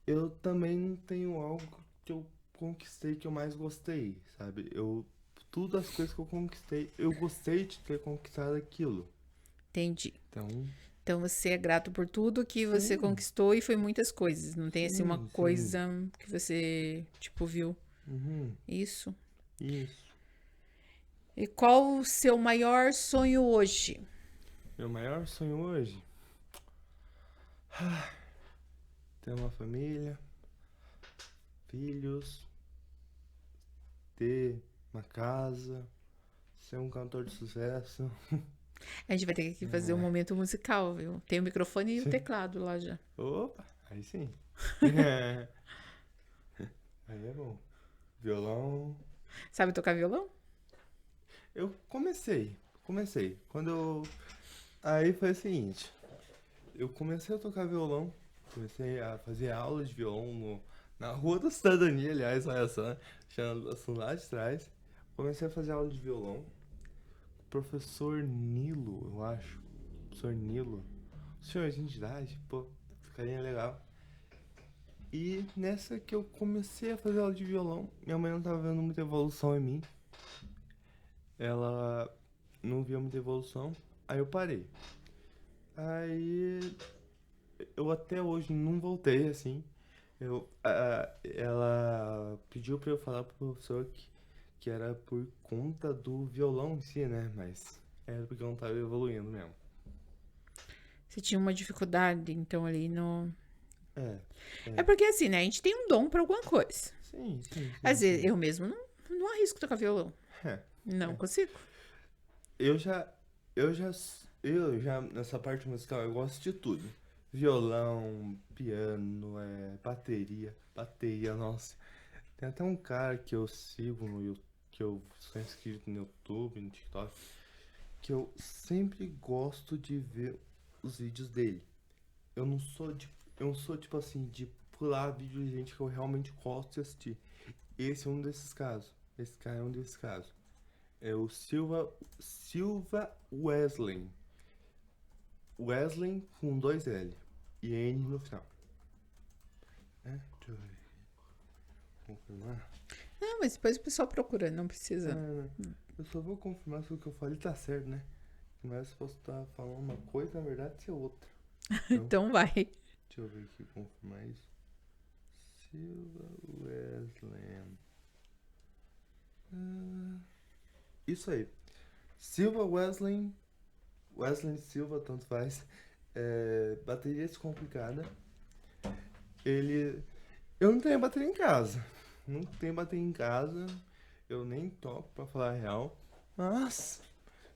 Speaker 5: eu também não tenho algo que eu conquistei que eu mais gostei, sabe? Todas as coisas que eu conquistei, eu gostei de ter conquistado aquilo.
Speaker 3: Entendi.
Speaker 5: Então,
Speaker 3: Então você é grato por tudo que você
Speaker 5: Sim.
Speaker 3: conquistou e foi muitas coisas. Não tem assim uma
Speaker 5: Sim, sim.
Speaker 3: coisa que você, tipo, viu isso.
Speaker 5: isso.
Speaker 3: E qual o seu maior sonho hoje?
Speaker 5: Meu maior sonho hoje? Ter uma família, filhos, ter uma casa, ser um cantor de sucesso.
Speaker 3: A gente vai ter que fazer um momento musical, viu? Tem o microfone e o
Speaker 5: Sim.
Speaker 3: teclado lá já.
Speaker 5: Opa, aí sim. Aí é bom. Violão.
Speaker 3: Sabe tocar violão?
Speaker 5: Eu comecei. Aí foi o seguinte. Eu comecei a tocar violão. Comecei a fazer aula de violão na Rua da Cidadania, aliás, olha só, né? Chamando lá de trás. Comecei a fazer aula de violão. Professor Nilo, eu acho. Professor Nilo. Senhorzinho de idade, pô, ficaria legal. E nessa que eu comecei a fazer aula de violão, minha mãe não tava vendo muita evolução em mim. Ela não via muita evolução, aí eu parei. Aí eu até hoje não voltei, assim. Ela pediu pra eu falar pro professor que era por conta do violão em si, né? Mas era porque eu não tava evoluindo mesmo.
Speaker 3: Você tinha uma dificuldade, então, ali no...
Speaker 5: É.
Speaker 3: É porque assim, né? A gente tem um dom pra alguma coisa.
Speaker 5: Sim.
Speaker 3: Às vezes, eu mesmo não arrisco tocar violão.
Speaker 5: É.
Speaker 3: Não consigo.
Speaker 5: Eu já, nessa parte musical, eu gosto de tudo. Violão, piano, bateria, nossa. Tem até um cara que eu sigo que eu sou inscrito no YouTube, no TikTok, que eu sempre gosto de ver os vídeos dele. Eu não sou tipo assim, de pular vídeo de gente que eu realmente gosto de assistir. Esse é um desses casos. Esse cara é um desses casos. É o Silva Wesley. Wesley com 2 L e N no final. Deixa eu ver aqui. Confirmar.
Speaker 3: Não, mas depois o pessoal procura, não precisa.
Speaker 5: Eu só vou confirmar se o que eu falei tá certo, né? Mas eu posso estar falando uma coisa, na verdade, ser outra.
Speaker 3: Então vai.
Speaker 5: Deixa eu ver aqui, confirmar isso. Silva Wesley. Isso aí. Silva Wesley Silva, tanto faz. Bateria descomplicada. Eu não tenho bateria em casa. Eu nem toco, pra falar a real. Mas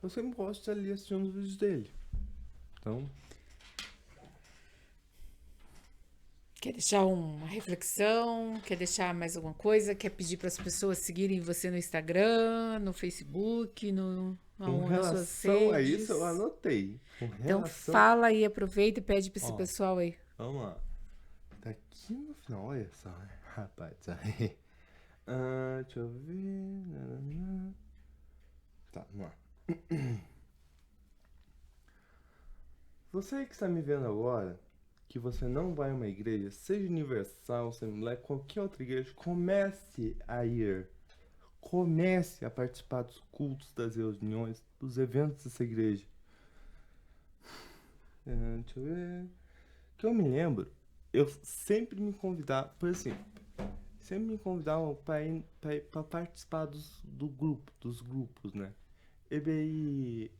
Speaker 5: eu sempre gosto de ali assistindo os vídeos dele. Então,
Speaker 3: Quer deixar uma reflexão? Quer deixar mais alguma coisa? Quer pedir para as pessoas seguirem você no Instagram, no Facebook,
Speaker 5: com
Speaker 3: nas suas
Speaker 5: relação a
Speaker 3: redes?
Speaker 5: isso, eu anotei.
Speaker 3: Então fala aí, aproveita e pede para esse
Speaker 5: Ó.
Speaker 3: pessoal aí.
Speaker 5: Vamos lá. Tá aqui no final, olha só, rapaz. Aí. Deixa eu ver. Tá, vamos lá. Você que está me vendo agora, que você não vai a uma igreja, seja universal, Assembleia, qualquer outra igreja, comece a ir. Comece a participar dos cultos, das reuniões, dos eventos dessa igreja. Deixa eu ver. Que eu me lembro, eu sempre me convidava, por assim, sempre me convidavam para participar dos grupos, né? EBI,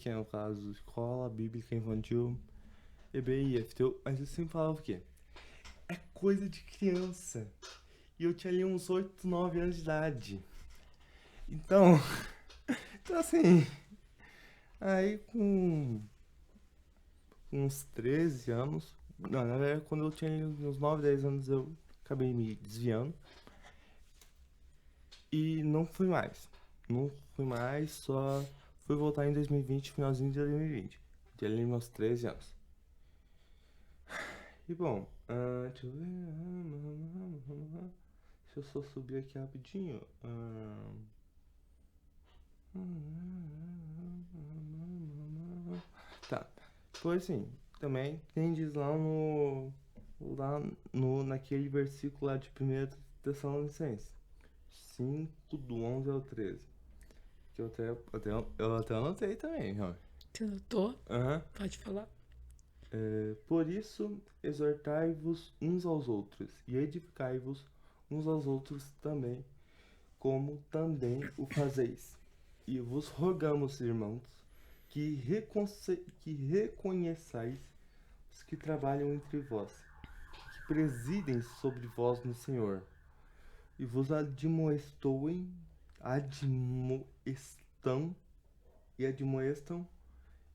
Speaker 5: que é no caso Escola Bíblica Infantil, EBI, FTU, mas eu sempre falava o quê? É coisa de criança. E eu tinha ali uns 8, 9 anos de idade. Então assim, aí com uns 13 anos, não, na verdade quando eu tinha uns 9, 10 anos eu acabei me desviando. E não fui mais, só fui voltar em 2020, finalzinho de 2020, de ali meus 13 anos. E bom, deixa eu ver. Deixa eu só subir aqui rapidinho. Tá. Pois sim, também tem diz naquele versículo lá de 1 Tessalonicenses 5, do 11 ao 13. Que eu até anotei também, ó.
Speaker 3: Você notou?
Speaker 5: Aham.
Speaker 3: Pode falar.
Speaker 5: Por isso, exortai-vos uns aos outros e edificai-vos uns aos outros também, como também o fazeis. E vos rogamos, irmãos, que reconheçais os que trabalham entre vós, que presidem sobre vós no Senhor, e vos admoestam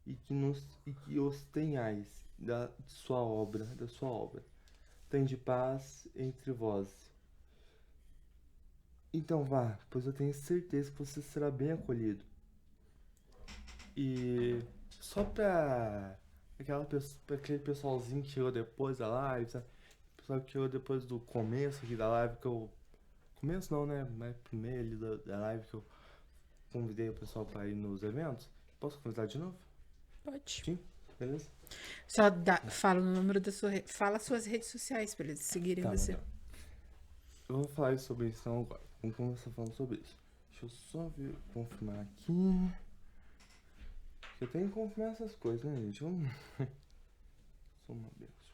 Speaker 5: e que os tenhais da sua obra. Tende paz entre vós. Então vá, pois eu tenho certeza que você será bem acolhido. E só pra aquele pessoalzinho que chegou depois da live, sabe? O pessoal que chegou depois do começo aqui da live, que eu... Começo não, né? Mas primeiro ali da live que eu convidei o pessoal pra ir nos eventos. Posso convidar de novo?
Speaker 3: Pode.
Speaker 5: Sim, beleza?
Speaker 3: Só fala o número da sua... Fala suas redes sociais pra eles seguirem você.
Speaker 5: Tá. Eu vou falar sobre isso então agora. Vamos começar falando sobre isso. Deixa eu só confirmar aqui. Eu tenho que confirmar essas coisas, né, gente? Vamos... Sou uma benção.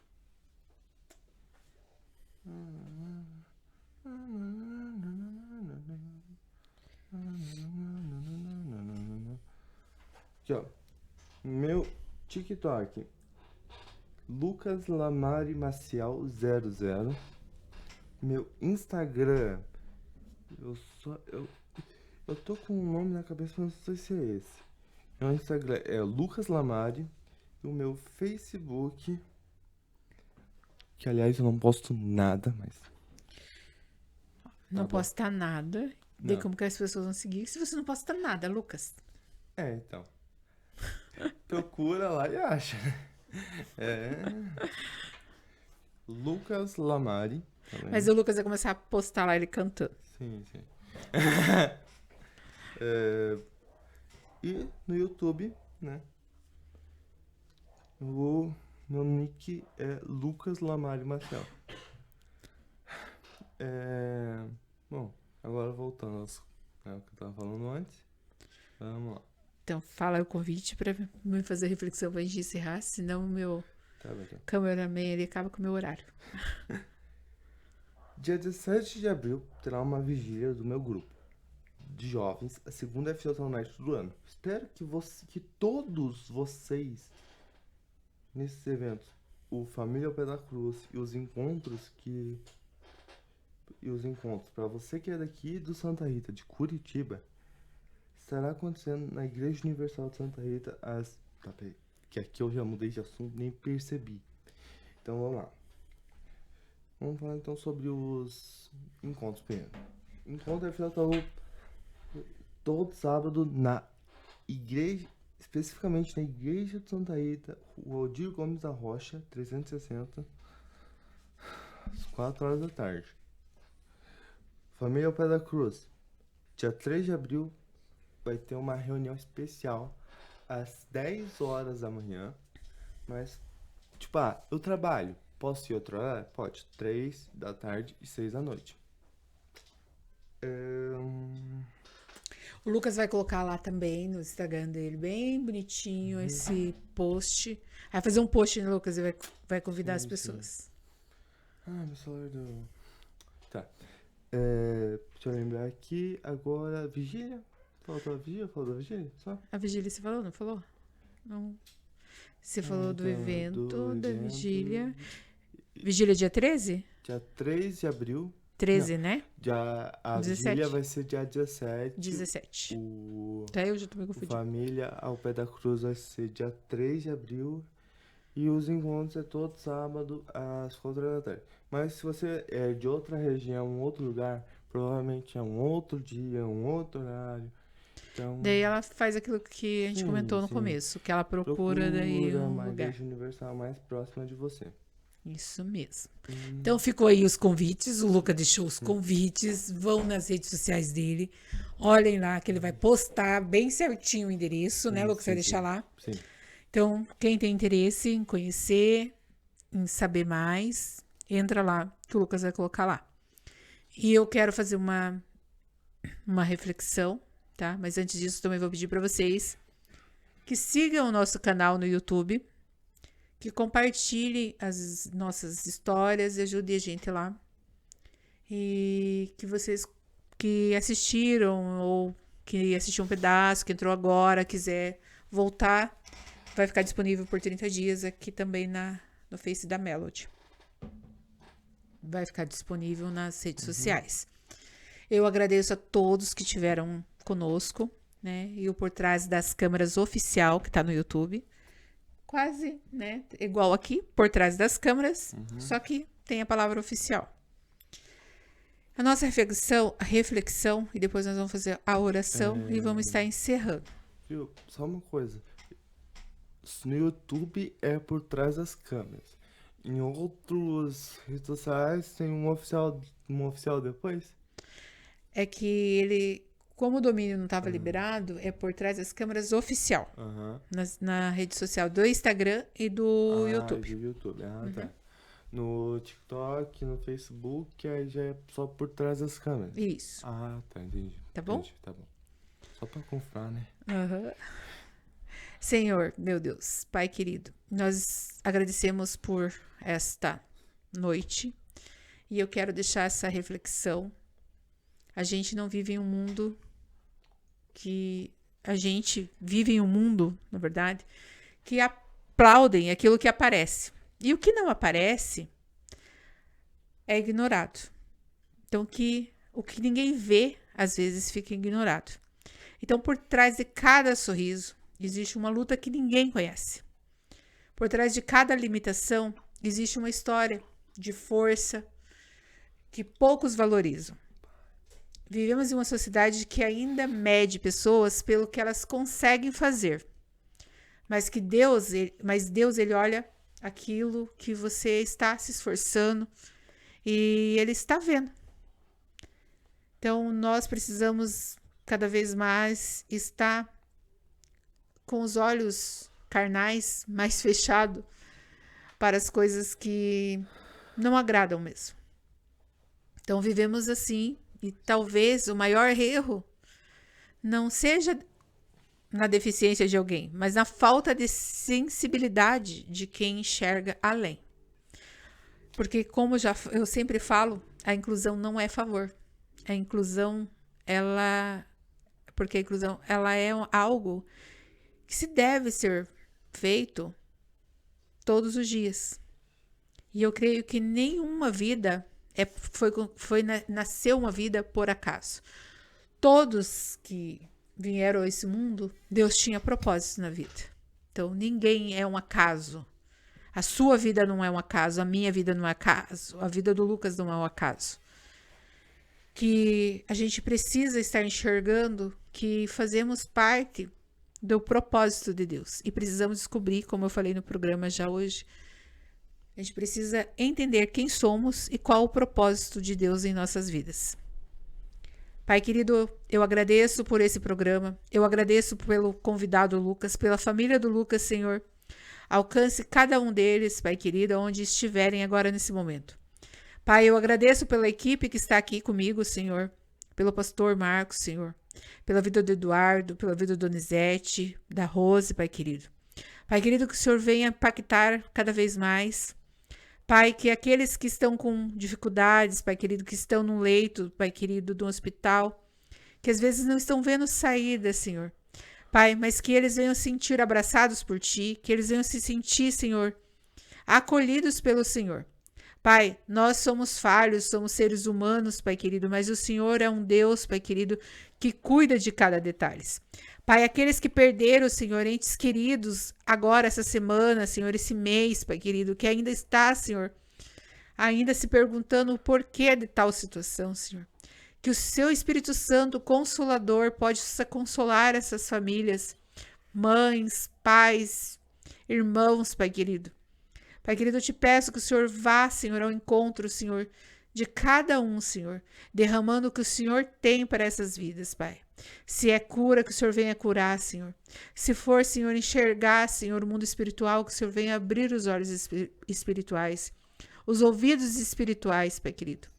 Speaker 5: Aqui, ó. Meu TikTok. Lucas Lamari Maciel 00. Meu Instagram. Eu tô com um nome na cabeça, mas não sei se é esse. Meu Instagram é Lucas Lamari. E o meu Facebook, que aliás eu não posto nada, mas...
Speaker 3: Não
Speaker 5: Tá bom.
Speaker 3: posta nada. Daí
Speaker 5: Não.
Speaker 3: como que as pessoas vão seguir se você não posta nada, Lucas?
Speaker 5: Então. Procura lá e acha. Lucas Lamari. Também.
Speaker 3: Mas o Lucas vai começar a postar lá ele cantando.
Speaker 5: Sim. E no YouTube, né? Meu nick é Lucas Lamari Marcel. Bom, agora voltando ao que eu tava falando antes. Vamos lá.
Speaker 3: Então fala o convite pra me fazer a reflexão pra gente encerrar, senão o meu
Speaker 5: Tá bem, então.
Speaker 3: cameraman ele acaba com o meu horário.
Speaker 5: Dia 17 de abril terá uma vigília do meu grupo de jovens, a segunda FJ Night do ano. Espero que todos vocês, nesses eventos, o Família ao Pé da Cruz e os encontros para você que é daqui do Santa Rita, de Curitiba, estará acontecendo na Igreja Universal de Santa Rita que aqui eu já mudei de assunto, nem percebi. Então vamos lá. Vamos falar então sobre os encontros primeiro. Encontro FJ todo sábado na igreja, especificamente na Igreja de Santa Rita, Rua Odir Gomes da Rocha, 360, às 4 horas da tarde. Família ao Pé da Cruz, dia 3 de abril, vai ter uma reunião especial às 10 horas da manhã, mas, tipo, eu trabalho, posso ir outro horário? Pode, 3 da tarde e 6 da noite.
Speaker 3: O Lucas vai colocar lá também no Instagram dele, bem bonitinho, esse post. Vai fazer um post, né, Lucas? E vai convidar as pessoas.
Speaker 5: Meu celular deu... Tá. Deixa eu lembrar aqui, agora, vigília? Faltou a vigília? Falou da vigília? Só?
Speaker 3: A vigília você falou, não falou? Não. Você falou do
Speaker 5: Então,
Speaker 3: evento, da
Speaker 5: evento.
Speaker 3: vigília. Vigília dia 13?
Speaker 5: Dia 3 de abril.
Speaker 3: 13, né?
Speaker 5: A
Speaker 3: 17.
Speaker 5: vigília vai ser dia 17.
Speaker 3: 17.
Speaker 5: O
Speaker 3: Até eu já tô me confundindo.
Speaker 5: Família ao Pé da Cruz vai ser dia 3 de abril. E os encontros é todo sábado às 4 horas da tarde. Mas se você é de outra região, um outro lugar, provavelmente é um outro dia, um outro horário. Então,
Speaker 3: Daí ela faz aquilo que a gente
Speaker 5: Sim,
Speaker 3: comentou no
Speaker 5: sim.
Speaker 3: começo, que ela procura daí um
Speaker 5: uma
Speaker 3: lugar.
Speaker 5: igreja universal mais próxima de você.
Speaker 3: Isso mesmo. Então ficou aí os convites, o Lucas deixou os convites, vão nas redes sociais dele, olhem lá que ele vai postar bem certinho o endereço, né, Lucas? Vai deixar lá.
Speaker 5: Sim.
Speaker 3: Então, quem tem interesse em conhecer, em saber mais, entra lá, que o Lucas vai colocar lá. E eu quero fazer uma reflexão, tá? Mas antes disso, também vou pedir para vocês que sigam o nosso canal no YouTube, que compartilhem as nossas histórias e ajudem a gente lá. E que vocês que assistiram ou que assistiu um pedaço, que entrou agora, quiser voltar, vai ficar disponível por 30 dias aqui também no Face da Melody. Vai ficar disponível nas redes sociais. Eu agradeço a todos que estiveram conosco, né? E o Por Trás das Câmeras oficial, que está no YouTube. Quase, né? Igual aqui, Por Trás das Câmeras, só que tem a palavra oficial. A nossa reflexão, e depois nós vamos fazer a oração e vamos estar encerrando.
Speaker 5: Viu? Só uma coisa. No YouTube é Por Trás das Câmeras. Em outras redes sociais tem um oficial depois?
Speaker 3: É que ele, como o domínio não estava liberado, é Por Trás das Câmeras oficial. Na rede social do Instagram e do YouTube.
Speaker 5: Do YouTube. Tá. No TikTok, no Facebook, aí já é só Por Trás das Câmeras.
Speaker 3: Isso.
Speaker 5: Tá, entendi.
Speaker 3: Tá bom?
Speaker 5: Entendi, tá bom. Só pra confirmar, né?
Speaker 3: Senhor, meu Deus, Pai querido, nós agradecemos por esta noite e eu quero deixar essa reflexão. A gente não vive em um mundo na verdade, que aplaudem aquilo que aparece. E o que não aparece é ignorado. Então, o que ninguém vê, às vezes, fica ignorado. Então, por trás de cada sorriso, existe uma luta que ninguém conhece. Por trás de cada limitação, existe uma história de força que poucos valorizam. Vivemos em uma sociedade que ainda mede pessoas pelo que elas conseguem fazer. Mas Deus, ele olha aquilo que você está se esforçando e ele está vendo. Então, nós precisamos cada vez mais estar com os olhos carnais mais fechados para as coisas que não agradam mesmo. Então, vivemos assim, e talvez o maior erro não seja na deficiência de alguém, mas na falta de sensibilidade de quem enxerga além. Porque, como eu sempre falo, a inclusão não é favor. A inclusão, ela é algo que se deve ser feito todos os dias. E eu creio que nenhuma vida nasceu uma vida por acaso. Todos que vieram a esse mundo, Deus tinha propósito na vida. Então, ninguém é um acaso. A sua vida não é um acaso, a minha vida não é um acaso, a vida do Lucas não é um acaso. Que a gente precisa estar enxergando que fazemos parte do propósito de Deus. E precisamos descobrir, como eu falei no programa já hoje, a gente precisa entender quem somos e qual o propósito de Deus em nossas vidas. Pai querido, eu agradeço por esse programa, eu agradeço pelo convidado Lucas, pela família do Lucas, Senhor. Alcance cada um deles, Pai querido, onde estiverem agora nesse momento. Pai, eu agradeço pela equipe que está aqui comigo, Senhor, pelo pastor Marcos, Senhor, pela vida do Eduardo, pela vida da Donizete, da Rose, Pai querido. Pai querido, que o Senhor venha impactar cada vez mais. Pai, que aqueles que estão com dificuldades, Pai querido, que estão no leito, Pai querido, do hospital, que às vezes não estão vendo saída, Senhor. Pai, mas que eles venham se sentir abraçados por Ti, que eles venham se sentir, Senhor, acolhidos pelo Senhor. Pai, nós somos falhos, somos seres humanos, Pai querido, mas o Senhor é um Deus, Pai querido, que cuida de cada detalhe. Pai, aqueles que perderam, Senhor, entes queridos, agora, essa semana, Senhor, esse mês, Pai querido, que ainda está, Senhor, ainda se perguntando o porquê de tal situação, Senhor. Que o Seu Espírito Santo, Consolador, possa consolar essas famílias, mães, pais, irmãos, Pai querido. Pai querido, eu te peço que o Senhor vá, Senhor, ao encontro, Senhor, de cada um, Senhor, derramando o que o Senhor tem para essas vidas, Pai. Se é cura, que o Senhor venha curar, Senhor. Se for, Senhor, enxergar, Senhor, o mundo espiritual, que o Senhor venha abrir os olhos espirituais, os ouvidos espirituais, Pai querido.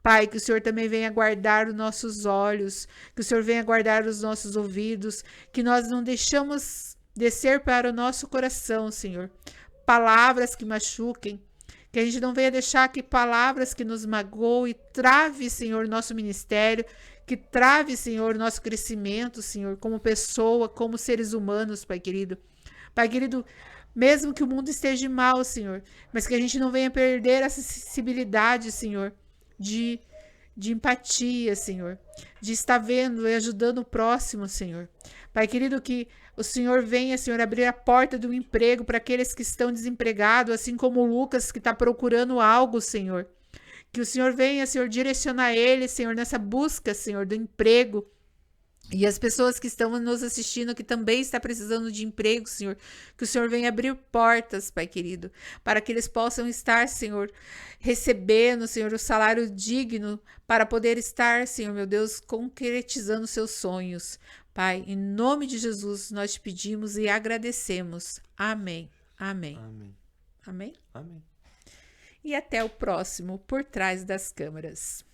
Speaker 3: Pai, que o Senhor também venha guardar os nossos olhos, que o Senhor venha guardar os nossos ouvidos, que nós não deixamos descer para o nosso coração, Senhor, palavras que machuquem, que a gente não venha deixar que palavras que nos magoem trave, Senhor, nosso ministério, que trave, Senhor, nosso crescimento, Senhor, como pessoa, como seres humanos, Pai querido. Pai querido, mesmo que o mundo esteja mal, Senhor, mas que a gente não venha perder essa sensibilidade, Senhor, de empatia, Senhor, de estar vendo e ajudando o próximo, Senhor. Pai querido, que o Senhor venha, Senhor, abrir a porta do emprego para aqueles que estão desempregados, assim como o Lucas que está procurando algo, Senhor. Que o Senhor venha, Senhor, direcionar ele, Senhor, nessa busca, Senhor, do emprego. E as pessoas que estão nos assistindo, que também estão precisando de emprego, Senhor, que o Senhor venha abrir portas, Pai querido, para que eles possam estar, Senhor, recebendo, Senhor, o salário digno, para poder estar, Senhor, meu Deus, concretizando seus sonhos. Pai, em nome de Jesus, nós te pedimos e agradecemos. Amém. Amém.
Speaker 5: Amém.
Speaker 3: Amém?
Speaker 5: Amém.
Speaker 3: E até o próximo Por Trás das Câmeras.